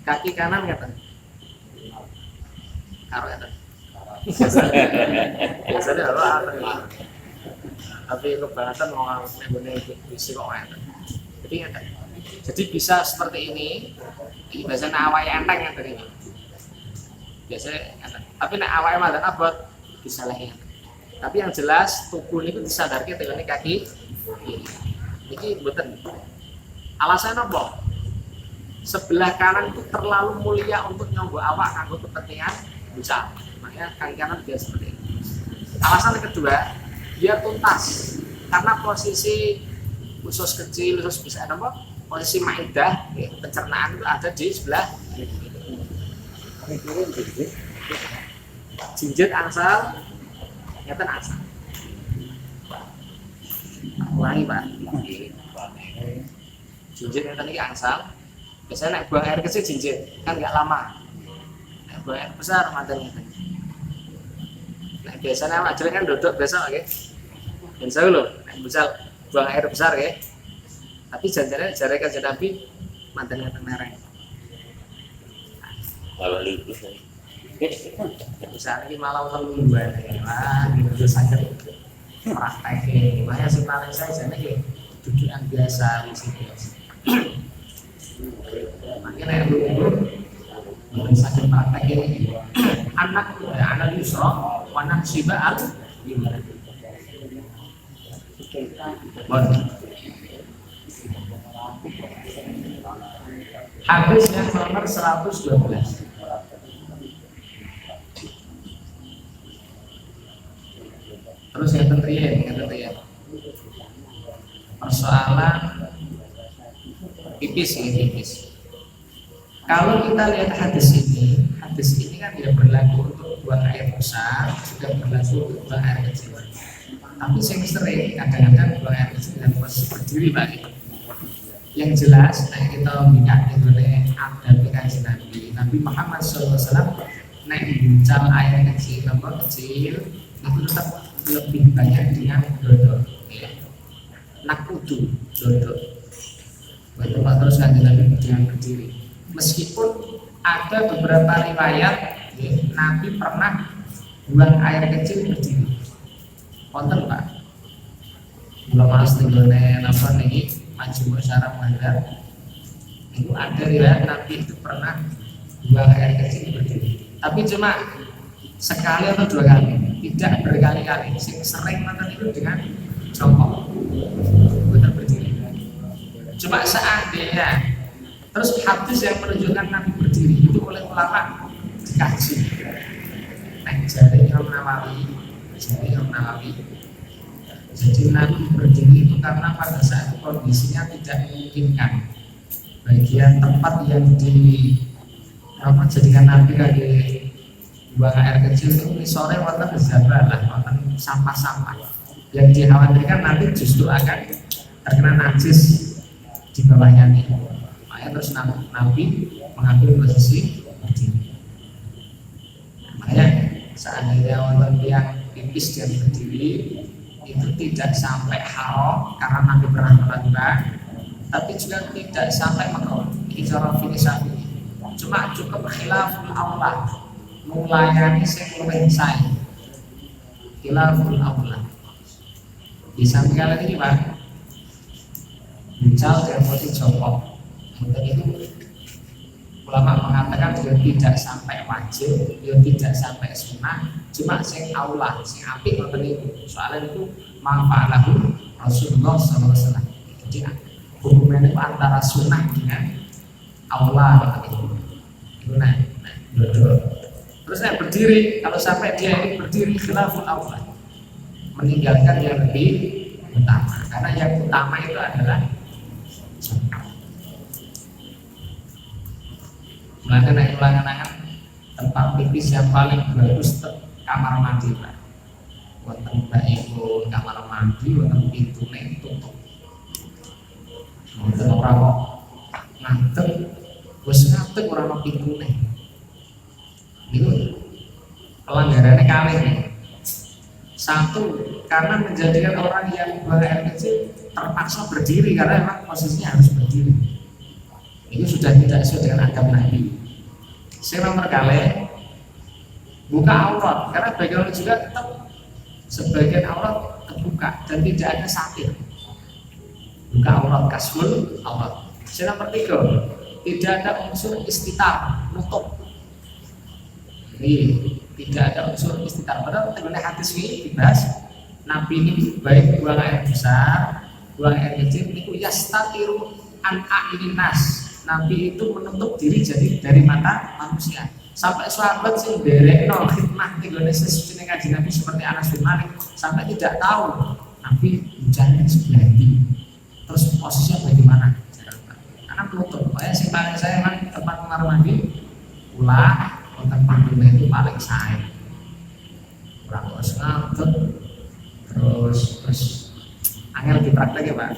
Kaki kanan ngeten. Karo ngeten. Biasanya ora. Tapi kebangetan mau nggone bisi kok ngeten. Jadi bisa seperti ini biasanya awalnya enteng yang tadi biasanya enteng. Tapi nek awalnya malah abot bisa lagi. Tapi yang jelas tubuh ini disadarkan dengan kaki kiri. Ini betul. Alasan apa? Sebelah kanan itu terlalu mulia untuk nyonggo awak kanggo kepentingan bucal. Makanya kaki kanan dia seperti itu. Alasan kedua, dia tuntas karena posisi usus kecil, usus bisa apa? Posisi maidah, pencernaan itu ada di sebelah jinjit angsal, nyata angsal. Ulangi Pak. Jinjit nyata ini angsal. Biasanya naik buang air kecil jinjit kan nggak lama. Naik buang air besar matanya. Nah biasanya awak jelek kan duduk biasa oke. Dan saya loh, naik besar buang air besar ya. Tapi janjinya jari kerja Nabi mantannya merah. Kalau libur Besar ini malah keluar ya, gitu sakit praktek. Makanya si paling saya jadi duduk yang biasa di sini. Makanya dulu sakit praktek ini anak Yusra, anak Sibal gimana? Hadis yang nomor 112. Terus yang ketiga, persoalan pipis ini pipis. Kalau kita lihat hadis ini kan tidak berlaku untuk buang air besar, sudah berlaku untuk buang air kecil. Tapi yang sering kadang-kadang buang air kecil dengan posisi berdiri Pak. Yang jelas, kita minat itu ada kajian Nabi Muhammad SAW naik bucal air kecil, itu tetap lebih banyak dengan dodol. Nakudu dodol. Betul terus kajian Nabi dengan berdiri. Meskipun ada beberapa riwayat Nabi pernah buang air kecil berdiri. Konten Pak. Belum harus tinggalnya apa nih Majmu' Syarah Muhadzab. Itu ada riwayat Nabi itu pernah buang air kecil berdiri. Tapi cuma sekali atau dua kali, tidak berkali-kali. Sering nonton itu dengan jongkok, betul berdiri. Cuma seandainya. Terus hadis yang menunjukkan Nabi berdiri itu oleh ulama dikaji. Nah, jadi Imam Nawawi. Jadi Nabi berdiri itu karena pada saat itu kondisinya tidak memungkinkan. Bagian tempat yang jadikan Nabi lagi buang air kecil itu sore wonten zabalah, wonten sampah-sampah. Yang dikhawatirkan nanti justru akan terkena najis di bawahnya nih. Terus Nabi mengambil posisi berdiri. Makanya seandainya wonten yang pipis dan berdiri itu tidak sampai haram karena Nabi pernah melakukan, tapi juga tidak sampai makruh. Ini cara filosofi. Cuma cukup khilaful aula, melayani sing luwih sae. Khilaful aula. Di samping kalian ini Pak, bucal dan posisi jongkok. Untuk itu ulama mengatakan juga tidak sampai wajib, ya tidak sampai sunnah, cuma sing aulah, sing apik ngoten itu. Soalnya itu manfaalahu Rasulullah SAW. Jadi hubungannya itu antara sunnah dengan aulah itu. Nah, terus saya berdiri, kalau sampai dia ini berdiri khilaful aulah, meninggalkan yang lebih utama, karena yang utama itu adalah melakukan ulangan-ulangan tempat pipis yang paling bagus kamar mandi Pak. Wonten baikku kamar mandi, wonten pintu tutup. Wonten ora kok ngadeg, wis ngadeg ora ono pintune. Niku pelanggarannya kalih. Satu, karena menjadikan orang yang buang air kecil terpaksa berdiri karena memang posisinya harus berdiri. Ini sudah tidak sesuai dengan agama Nabi. Saya nomor kali buka aurat karena bagaimana juga tetap sebagian aurat terbuka dan tidak ada satir. Buka aurat kasful aurat. Saya nomor 3 tidak ada unsur istitar nutup. Ini tidak ada unsur istitar. Padahal teguhnya hadis ini dibahas Nabi ini baik buang air besar, buang air kecil ini yastatiru an a'yunin nas. Nabi itu menutup diri jadi dari mata manusia. Sampai sahabat sing berekno khidmah tinggone sesuci ngaji Nabi seperti Anas bin Malik sampai tidak tahu Nabi hujannya sebelah ndi. Terus posisinya bagaimana? Karena menutup. Pokoknya sing paling saya memang tempat kamar mandi ulah kontak pintunya itu paling saya. Kurang kos ngadeg terus angel dipraktek ya Pak.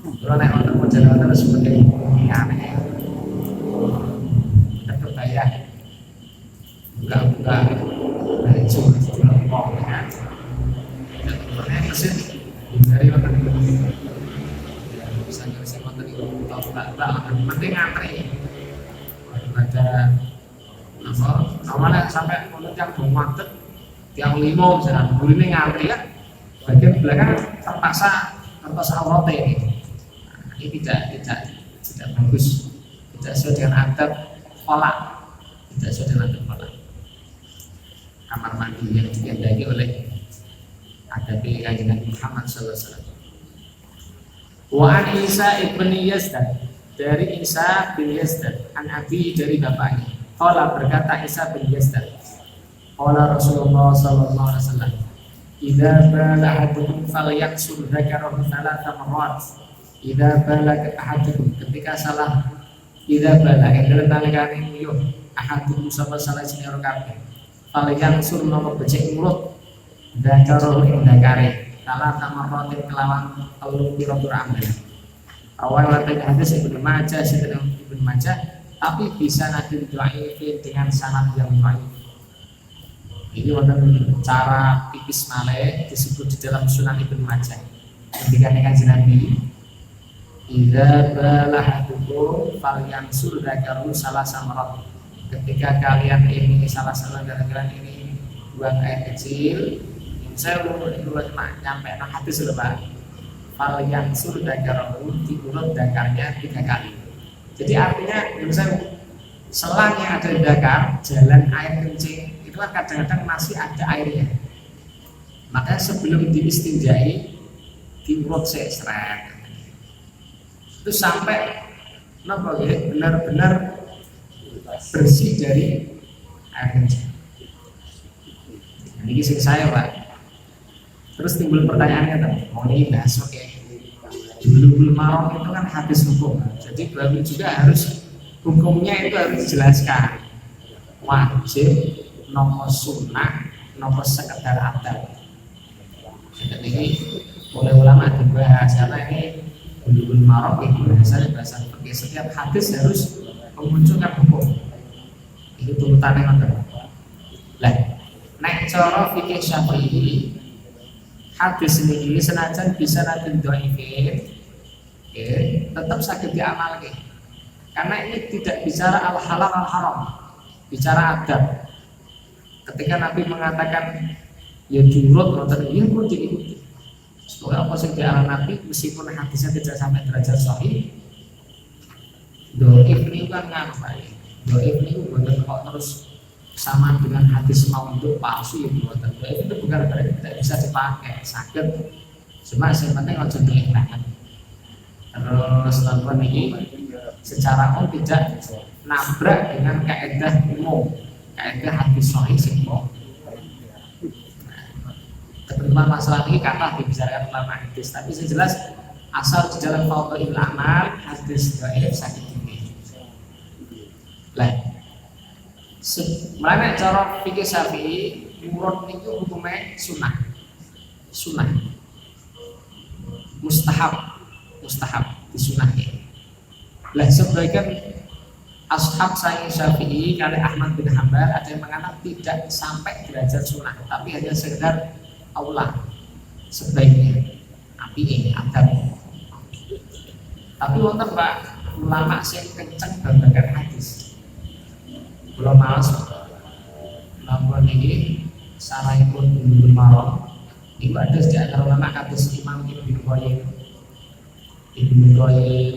Kalau naik motor motor terus seperti ini aneh. Kita berbayar buka dari cuma lempok kan. Pernah mesin dari motor itu bisa nyusun motor itu tahu tak penting ngantri. Ada apa? Awalnya sampai mulut yang macet, yang limo misalnya, ini ngantri ya. Bagian belakang terpaksa aurat ini. Ini tidak bagus, tidak sesuai dengan adab kolak, tidak sesuai dengan adab kolak. Kamar mandi yang diandai oleh adab Kanjeng Nabi Muhammad SAW. Wa an Isa ibni Yazdad, dari Isa bin Yazdad, an Abi dari bapaknya. Qala berkata Isa bin Yazdad, qala Rasulullah sallallahu alaihi wasallam, idza bala ahadukum falyaksur dzakarahu thalatha marrat. Idza bala ahadukum, ketika salah, idza bala ing nalikane nguyuh ahadukum sapa salah sing ora kabeh. Falyaksur nopo becik mulut dzakarahu ing dzakare thalatha marrat kelawan telu pira-pira amal. Awal latih hadis Ibnu Majah, Ibnu Majah, tapi bisa nanti dhaifin dengan sanad yang baik. Ini wonten cara pipis malih disebut di dalam Sunan Ibnu Majah. Ketika Kanjeng Nabi, idza balahadukum falyansur dzakaru salasa marat. Ketika kalian ini salah kalian ini buang air kecil, saya belum nyampe hadis sudah Pak. Falyansur dzakaru diurut dakarnya 3 kali. Jadi artinya misalnya selang yang ada di dakar, jalan air kencing itu kan kadang-kadang masih ada airnya. Makanya sebelum diistinjai diurut seret. Itu sampai benar-benar bersih dari air kencing. Ini kisah saya Pak. Terus timbul pertanyaannya tuh, mau ini bahas oke. Bulugul Maram itu kan hadis hukum, jadi baru juga harus hukumnya itu harus dijelaskan. Wajib, nopo sunnah, nopo sekedar adab. Dan ini oleh ulama dibahas karena ini Bulugul Maram itu biasanya bahasa fikih. Setiap hadis harus memunculkan hukum. Itu turutannya kan. Lah, nek cara fikih Syafi'i hadis ini senajan bisa nanti dhaifin, tetap sakit diamalkan. Karena ini tidak bicara al halal al haram, bicara adab. Ketika Nabi mengatakan ya diurut, ngoten iya pun diikuti. Semoga apa sing diaran Nabi meskipun hadisnya tidak sampai derajat sahih, dhaif ini kan ngapain? Dhaif ini bukan kok terus sama dengan hadis maudhu palsu yang buatan. Itu bukan berarti tidak bisa dipakai, sakit. Cuma yang penting ojo diikhlaskan. Terus tanpa ini secara umum tidak nabrak dengan kaidah umum, kaidah hadis sahih semua. Ketentuan masalah ini kata dibicarakan ulama hadis, tapi yang jelas asal di dalam fadhailul amal hadis dhaif sakit ini. Lah mana cara fikih Syafi'i urut itu hukumnya sunnah mustahab disunahkan. Lah sebagian ashab saya Syafi'i kali Ahmad bin Hanbal ada yang mengatakan tidak sampai derajat sunnah, tapi hanya sekedar aula sebaiknya api ini adab. Tapi wonten Pak ulama sing kenceng babagan hadis. Belum malas lampun ini saranipun Bulugul Maram itu ada di antara ulama hadis Imam Ibnu Qayyim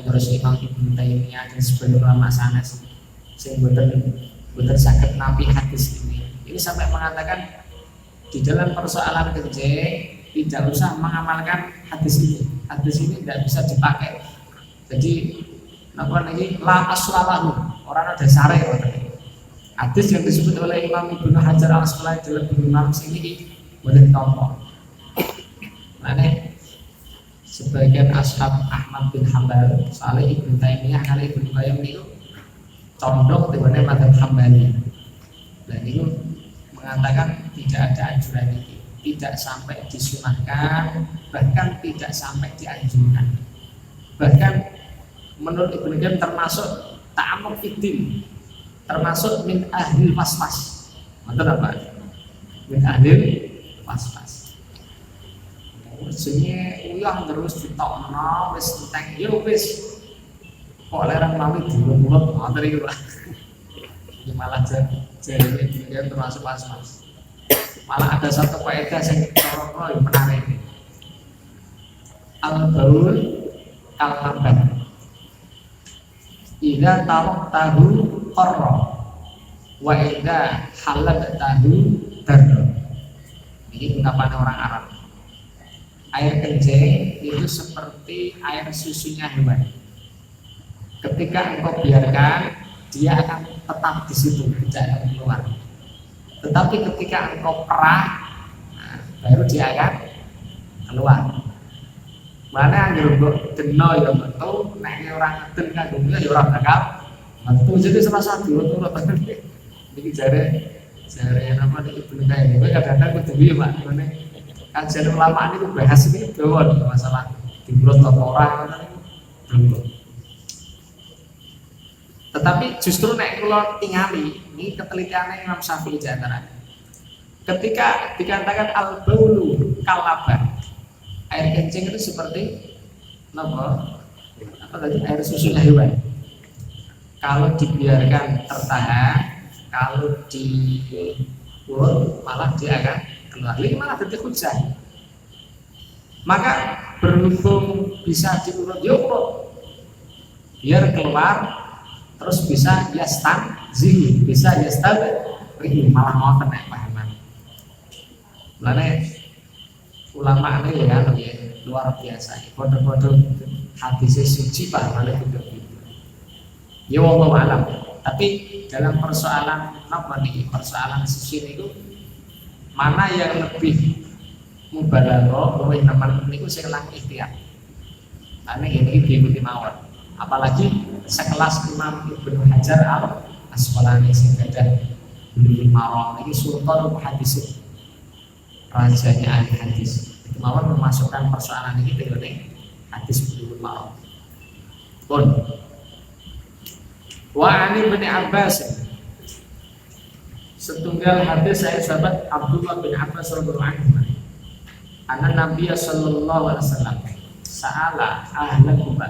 terus Imam Ibnu Taimiyah dan sebagian ulama sanes sing boten saged napi hadis ini sampai mengatakan di dalam persoalan kencing tidak usah mengamalkan hadis ini. hadis ini tidak bisa dipakai. Jadi apa ini la aslalahu, orang ada sare hadis yang disebut oleh Imam Ibnu Hajar Al-Asqalani dalam Bulughul Maram ini boleh tompo. Makanya sebagian ashab Ahmad bin Hambal, Saleh Ibnu Taimiyah, kali Ibnu Qayyim itu condong dengan mazhab Hambali. Dan itu mengatakan tidak ada anjuran ini, tidak sampai disunahkan, bahkan tidak sampai dianjurkan. Bahkan menurut Ibnu Qayyim termasuk ta'amuk fiddin, termasuk min ahlil waswas. Maksudnya apa? Min ahlil waswas. Maksudnya uyah terus ditokno wis entek yo wis kok lerang mami mulut ngoten iki Pak. Ini malah jadi dia termasuk waswas. Malah ada satu kaidah yang cara yang menarik. Al-baul al-laban. Idza tahu qarra wa idza halal tahu darra. Ini ungkapan orang Arab. Air kencing itu seperti air susunya hewan. Ketika engkau biarkan, dia akan tetap di situ, tidak akan keluar. Tetapi ketika engkau perah, nah, baru dia akan keluar. Mana yang gerobok deno ya metu, nek orang ngeden kagungnya ya orang bakal metu. Jadi salah satu turut iki jare apa iki Ibnu Qayyim. Kadang-kadang kudu piye Pak, ngene. Kajian ulama ini bahas ini dawa masalah dimulot atau orang itu. Tetapi justru nek kula tingali ini ketelitiannya Imam Syafi'i di antaranya. Ketika dikatakan al-baulu kalaban, air kencing itu seperti apa tadi air susunya hewan. Kalau dibiarkan tertahan, kalau diurut malah dia akan keluar. Ini malah detik hujan. Maka berhubung bisa diurut, ya urut biar keluar, terus bisa yastanzi, bisa yastabi, malah mau kena pahaman. Mulane ulama ini ya luar biasa. Bodoh-bodoh hadis suci pahamannya gitu. Ya wallahu alam. Tapi dalam persoalan apa nih? Persoalan suci itu mana yang lebih mubalaghah, luwih nemen niku sing lang ikhtiar. Ane ini diikuti mawon. Apalagi sekelas Imam Ibnu Hajar Al-Asqalani sing gadah Bulughul Maram iki sultan hadis. Rajanya ahli hadis. Itu mawon memasukkan persoalan ini dengan hadis Bulughul Maram. Pun wa ani bin Abbas setunggal hadis saya sahabat Abdullah bin Abbas radhiyallahu anhu. Anna Nabi sallallahu alaihi wasallam sa'ala ahla Kuba.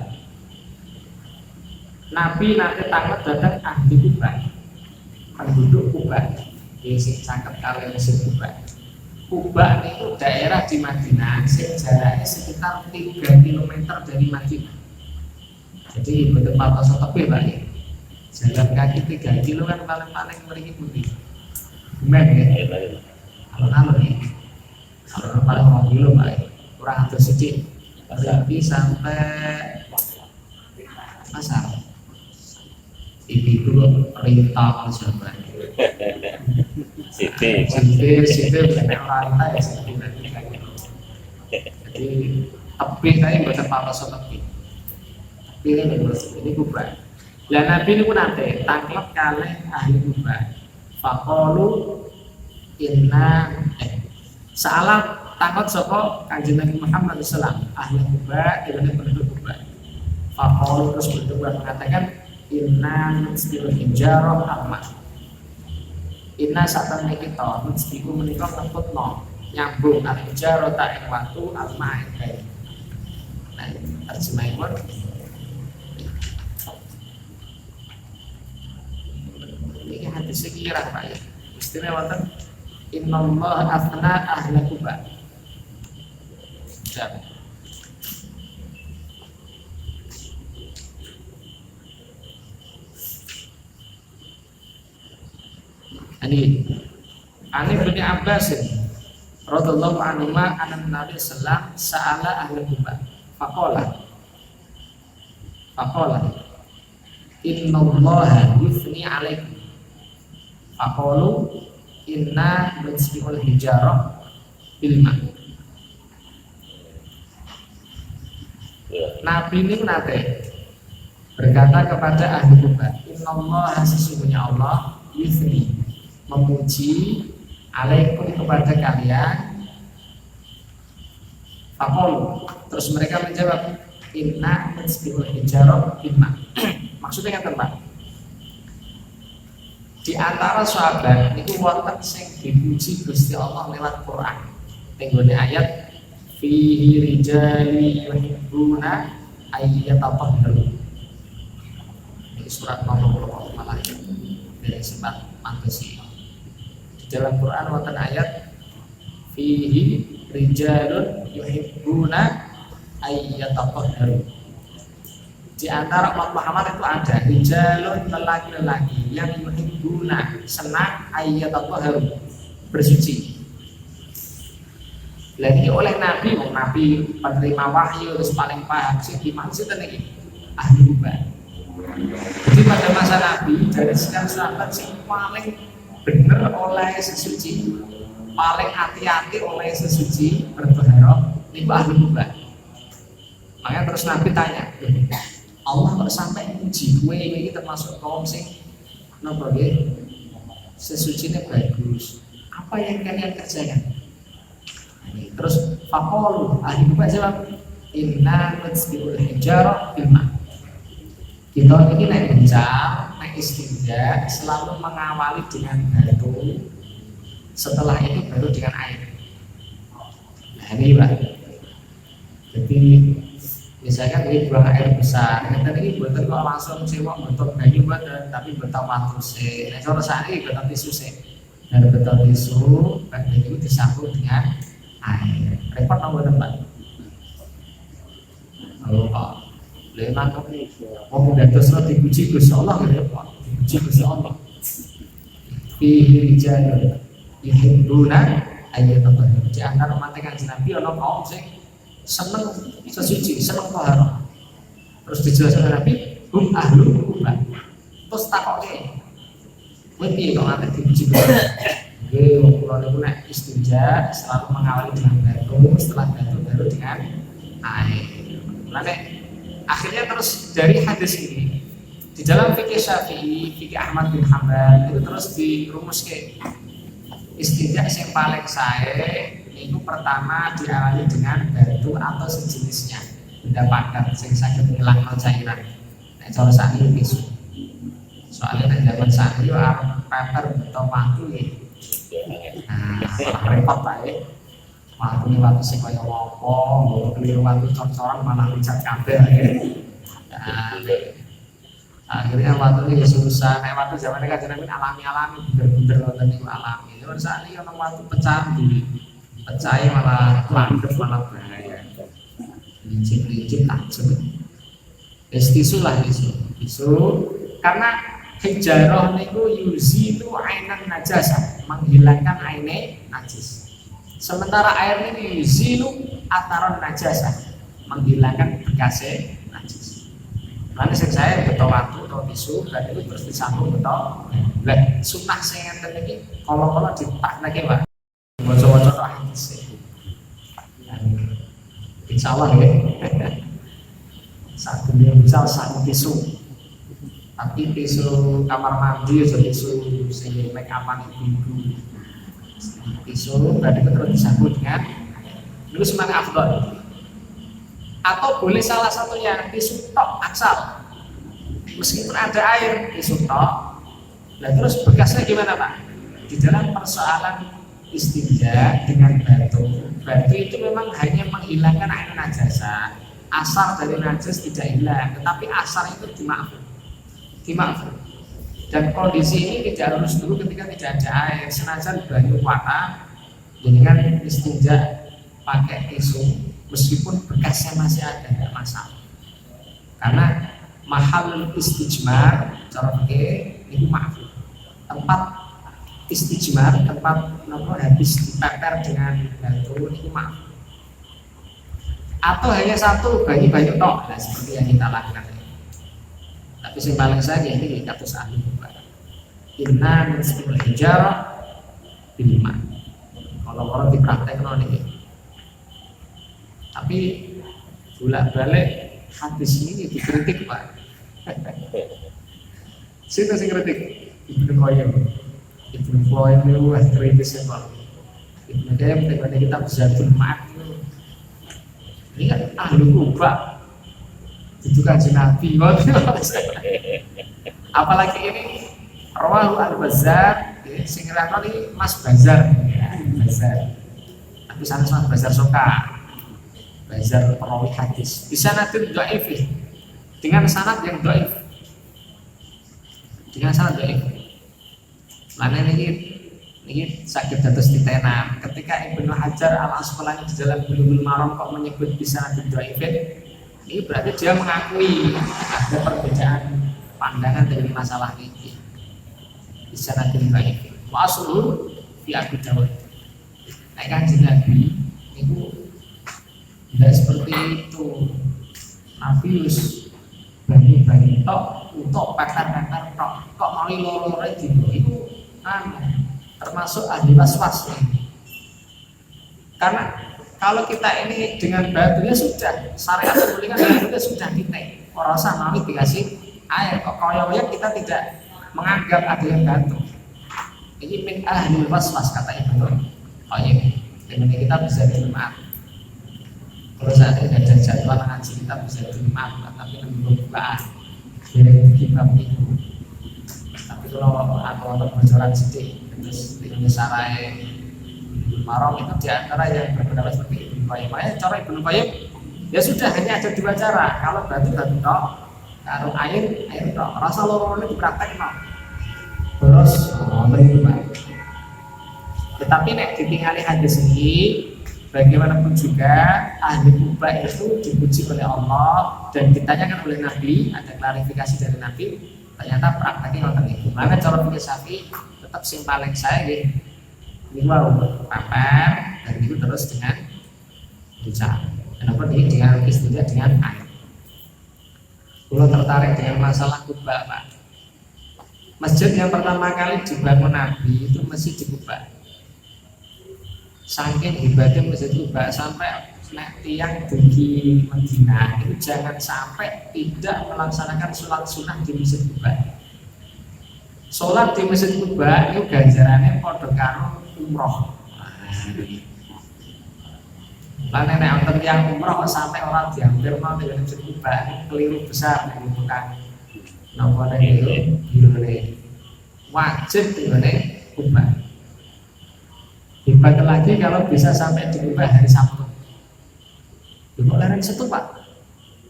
Nabi nanti tangan datang ahli Kuba, penduduk Kuba, yang sing cakep kalian sing Kuba. Kuba itu daerah di Madinah, jaraknya sekitar 3 km dari Madinah. Jadi betul patos tepi Pak ya. Jalan kaki 3 kilo kan paling mriki pundi. Bumen ya. Alon-alon ya. Kalau paling 2 kilo Pak ya. Kurang atau sedikit. Berarti sampai pasar. Ibu perintah sahabat. Siti banyak rantai ya. Jadi tepi saya buat patos tepi. Tepi ini Kuba. Lah Nabi niku nate tanglet kalih ahli Kuba. Faqalu inna salam takut sapa Kanjeng Nabi Muhammad sallallahu ahli Kuba ibane penduduk Kuba. Faqalu terus berdua mengatakan inna nusbiul hijarah alma. Inna satamne kita nusbiku menika ngeputno nyambung al-hijarah ta ing watu alma ing kae. Nah, terjemahipun ini hadis sekirang Pak ya. Istilah wonten innallaha afna ahla Kuba. Ani bin Abbas radhiyallahu anhu anna Nabi sallallahu sa'ala ahla Kuba Faqala innallaha yufni alaikum. Faqalu inna nutsbi'ul hijarah bil ma'. Nabi ini nate berkata kepada ahli Kuba, innallaha sesungguhnya Allah yufni memuji alaikum kepada kalian. Faqalu, terus mereka menjawab inna nutsbi'ul hijarah bil ma'. Maksudnya kan Pak, di antara sahabat itu wonten sing dipuji Gusti Allah lewat Quran. Tenggone ayat fihi rijali yuhibbuna ayyatatahharu. Ini surat nomor 20 malah dari sempat mantesi. Di dalam Quran wonten ayat fihi rijalun yuhibbuna ayyatatahharu. Di antara umat Muhammad itu ada rijalun, lelaki-lelaki yang yuhibbuna, senang ayyatatahharu, bersuci. Lah ini oleh Nabi, Nabi penerima wahyu terus paling paham sih dimaksud ini ahli Kuba. Jadi pada masa Nabi dari sekian sahabat sih paling benar oleh sesuci, paling hati-hati oleh sesuci bertoharoh itu ahli Kuba. Makanya terus Nabi tanya, Allah kok sampai uji gue ini termasuk kaum sing nopo nggih sesucinya bagus. Apa yang kalian kerjakan? Terus faqalu ahli Kuba jawab inna nutsbi'ul hijarah bil ma'. Kita ini naik bencal, naik istinja selalu mengawali dengan batu, setelah itu baru dengan air. Nah ini Pak. Jadi misalkan ini buang air besar, kita ini buatan kok langsung sewa bentuk banyu buatan, tapi bentuk waktu sih. Nah kalau saat ini bentuk tisu sih, dan bentuk tisu, banyu itu disambung dengan air. Repot nomor tempat. Oh Pak, lemak kok nih. Mau mudah terus lo dipuji Gusti Allah gitu Pak, dipuji Gusti Allah. Fihi rijalun yuhibbuna ayyatatahharu. Di antara umat Kanjeng Nabi ana kaum sing seneng sesuci, seneng toharoh. Terus dijelaskan Nabi, hum ahlu Kuba. Terus takoke, kowe piye kok nate dipuji Gusti? Nggih, wong kula niku nek istinja selalu mengawali dengan batu, setelah batu baru dengan air. Mulane akhirnya terus dari hadis ini di dalam fikih Syafi'i, fikih Ahmad bin Hanbal itu terus dirumuskan istinja yang paling sae itu pertama diawali dengan batu atau sejenisnya, benda padat yang sakit menghilangkan cairan. Nah, kalau saat ini tisu. Soalnya di zaman saat ini paper atau batu ya. Nah, repot Pak ya. Waktu ini waktu sih kayak wopo, beli waktu cor-coran malah dicat kabel ya. Nah, akhirnya waktu ini susah. Kayak waktu zaman ini kan alami-alami, bener-bener waktu ini alami. Jadi saat ini orang waktu pecah dulu. Percaya malah landep malah bahaya, licin tajam. Tisu lah tisu. Karena hijarah niku yuzilu ainan najasa, menghilangkan aine najis. Sementara air ini yuzilu ataron najasa, menghilangkan bekasnya najis. Lalu saya betul waktu atau tisu dan itu terus disambung betul. Lah sunah saya ngeten iki kalau dipak lagi Pak. Wajah-wajah hadis. Insya Allah ya. Saat dunia misal satu tisu, tapi tisu kamar mandi atau tisu sing make upan ibu-ibu. Tisu berarti terus disambut dengan itu semuanya afdol. Atau boleh salah satunya tisu tok aksal, meskipun ada air tisu tok. Nah terus bekasnya gimana Pak? Di dalam persoalan istinja dengan batu itu memang hanya menghilangkan air najasa. Asar dari najas tidak hilang, tetapi asar itu dimaafkan. Dan kondisi ini tidak harus dulu ketika tidak ada air. Senajan banyu warna, dengan istinja pakai tisu, meskipun bekasnya masih ada, tidak masalah. Karena mahal istijmar, cara pakai itu maaf. Tempat istijmar, tempat habis dipeper dengan batu itu maaf. atau hanya satu banyu-banyu tok, nah, seperti yang kita lakukan. Tapi yang paling saya ini katus ahli kubah. Inna nisful hijarah bilma. Kalau orang dipraktekkan ini, tapi bolak-balik hadis ini dikritik Pak. Siapa sih kritik? Ibnu Qayyim. Ibnu Qayyim itu kritis ya Pak. Ibnu Qayyim daripada kita Zadul Ma'ad itu. Ini kan ahli kubah. Itu kan Nabi. Apalagi ini Rawahu Al-Bazzar, sing nglakoni Mas Bazar. Bazar. Tapi sana Mas Bazar Soka. Bazar perawi hadis. Di sana itu dhaif dengan sanad yang dhaif. Dengan sanad dhaif. Mana ini sakit dados ditenam. Ketika Ibnu Hajar Al-Asqalani di dalam Bulughul Maram kok menyebut di sanad dhaifin, ini berarti dia mengakui ada perbedaan pandangan dengan masalah ini. Di sanad dhaifin. Wa asluhu fi Abi Dawud. Nah, Kanjeng Nabi itu tidak seperti itu. Nabi wis bani tok untuk pakar-pakar tok kok mau loro-loro itu termasuk ahli waswas. Karena kalau kita ini dengan batunya sudah syariat membolehkan batunya sudah titik. Ora usah mau dikasih air kok koyo-koyo kita tidak menganggap ada yang batu. Ini min ahli waswas kata Ibnu Qayyim. Dengan kita bisa dimaaf. Kalau saat ini ada jadwal ngaji kita bisa dimaaf, tapi belum bukaan dari kitab itu. Tapi kalau aku untuk bocoran sedikit, terus di Sarai Marom itu diantara yang berpendapat seperti Ibnu Qayyim. Cara Ibnu Qayyim ya sudah hanya ada dua cara. Kalau batu tok, kalau air tok. Rasa lorong ini dipraktekkan. Terus itu Pak. Tetapi nek ditinggali hadis ini, bagaimanapun juga ahli kubah itu dipuji oleh Allah dan ditanyakan oleh Nabi, ada klarifikasi dari Nabi, ternyata prakteknya ngoten niku. Maka cara pikir Syafi'i tetap sing paling saya nggih niku paper dan itu terus dengan ucap. Kenapa ini dengan istilah dengan air. Kalau tertarik dengan masalah kubah Pak. Masjid yang pertama kali dibangun Nabi itu masjid di Kubah. Saking hebatnya masjid Kubah sampai tiang di Madinah itu jangan sampai tidak melaksanakan sholat sunnah di masjid Kubah. Sholat di masjid Kubah itu ganjarannya podo karo umroh. Lalu nek wonten yang umroh sampai orang dihampir mau dengan masjid Kubah keliru besar nek bukan. Napa nek itu wajib ini Kubah. Hebat lagi kalau bisa sampai diubah hari Sabtu. Kok larang Sabtu Pak?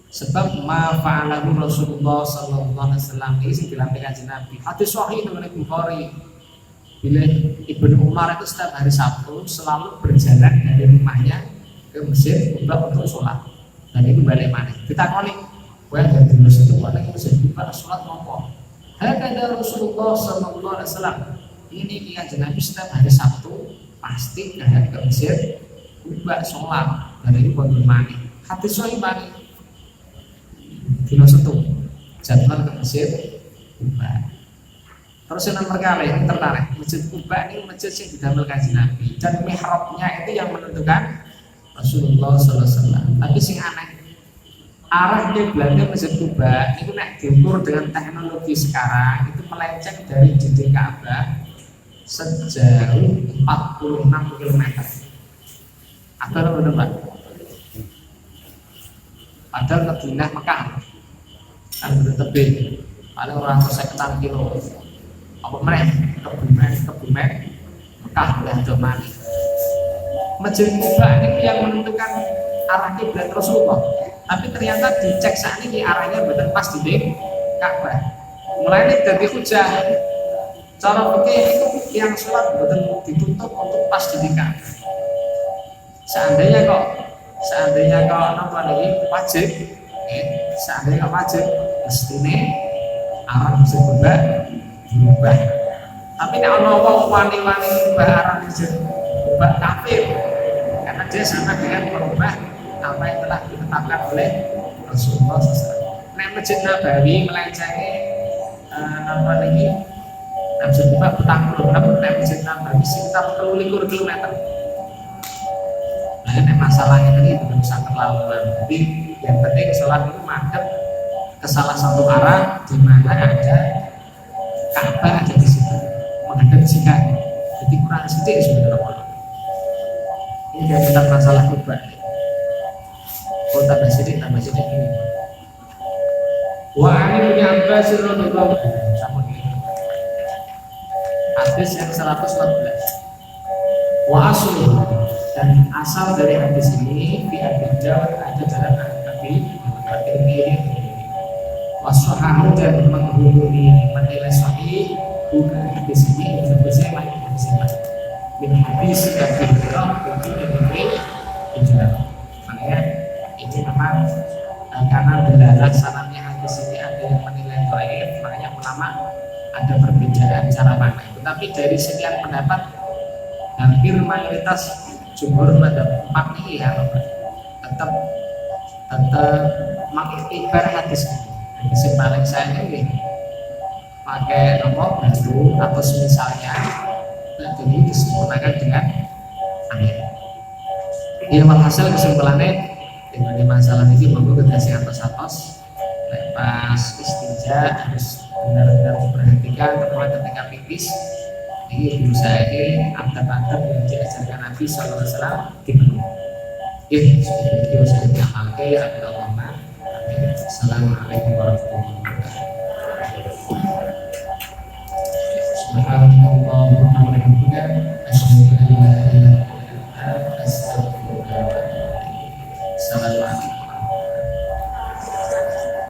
Sebab ma fa'alahu Rasulullah sallallahu alaihi wasallam ini sing dilampirkan Nabi. Hadis sahih dari Bukhari. Bila Ibnu Umar itu setiap hari Sabtu selalu berjalan dari rumahnya ke masjid untuk sholat. Dan itu balik mana? Kita kali, kowe dari masjid itu pada masjid Kubah sholat nopo. Hakada Rasulullah sallallahu alaihi wasallam. Ini Kanjeng Nabi setiap hari Sabtu pasti ada ke masjid Kubah sholat dan ini pondok mani hadis sahih mani dino setu jadwal ke masjid Kubah. Terus yang nomor kali ini tertarik masjid Kubah ini masjid yang didamel Kanjeng Nabi dan mihrabnya itu yang menentukan Rasulullah SAW. Tapi sing aneh arah kiblatnya masjid Kubah itu nek diukur dengan teknologi sekarang itu melenceng dari dinding Ka'bah sejauh 46 km. Atau benar Pak? Padahal Madinah Mekah kan bener tebing paling orang 100 kilo. Apa mereka kebumen Mekah dan Domani. Masjid Kubah ini yang menentukan arah kiblat Rasulullah. Tapi ternyata dicek saat ini arahnya benar pas di Ka'bah. Mulai ini dari hujah. Cara pikir itu yang sholat betul ditutup untuk pas di Ka'bah. Seandainya kok nampak ini wajib, seandainya wajib, mestinya arah masjid Kubah berubah. Tapi kalau orang wani-wani berubah arah masjid Kubah kafir, karena dia sama dengan merubah apa yang telah ditetapkan oleh Rasulullah SAW. Nek Masjid Nabawi melencengi apa lagi? Masjid Nabawi petang puluh, namun nek Masjid Nabawi sekitar 23 km. Nah, nek masalahnya tadi itu bisa terlalu. Jadi yang penting sholat itu madep ke salah satu arah di mana ada Ka'bah ada di situ, menghadap jihad. Jadi kurang sedikit sebenarnya. Ini dia tentang masalah khutbah. Oh tambah sedikit ini. Wa ani bin Abbas radhiyallahu anhu. Sama ini. Hadis yang 114. Wa aslu dan asal dari hadis ini di Abi Dawud ada dalam Abi ini. Wasohahu dan menghubungi menilai sahih bukan hadis ini hadisnya lain hadis ini min hadis Abi Hurairah ini ijma. Makanya ini memang karena belajar sanadnya hadis ini ada yang menilai dhaif, makanya ulama ada perbedaan cara makna. Tetapi dari sekian pendapat hampir mayoritas jumhur madzhab 4 ini ya tetap mengiktibar hadis ini. Yang paling saya ini pakai nomor baru atau semisalnya dan ini disempurnakan dengan amin. Ya hasil kesimpulannya dengan masalah ini mau kita atas pas istinja harus benar-benar diperhatikan terutama ketika pipis. Ini berusaha adab-adab yang diajarkan Nabi SAW dipenuhi. Itu saya diamalkan ya Allah. Assalamualaikum warahmatullahi wabarakatuh. Subhanallah wa bihamdihi asyhadu an la ilaha illallah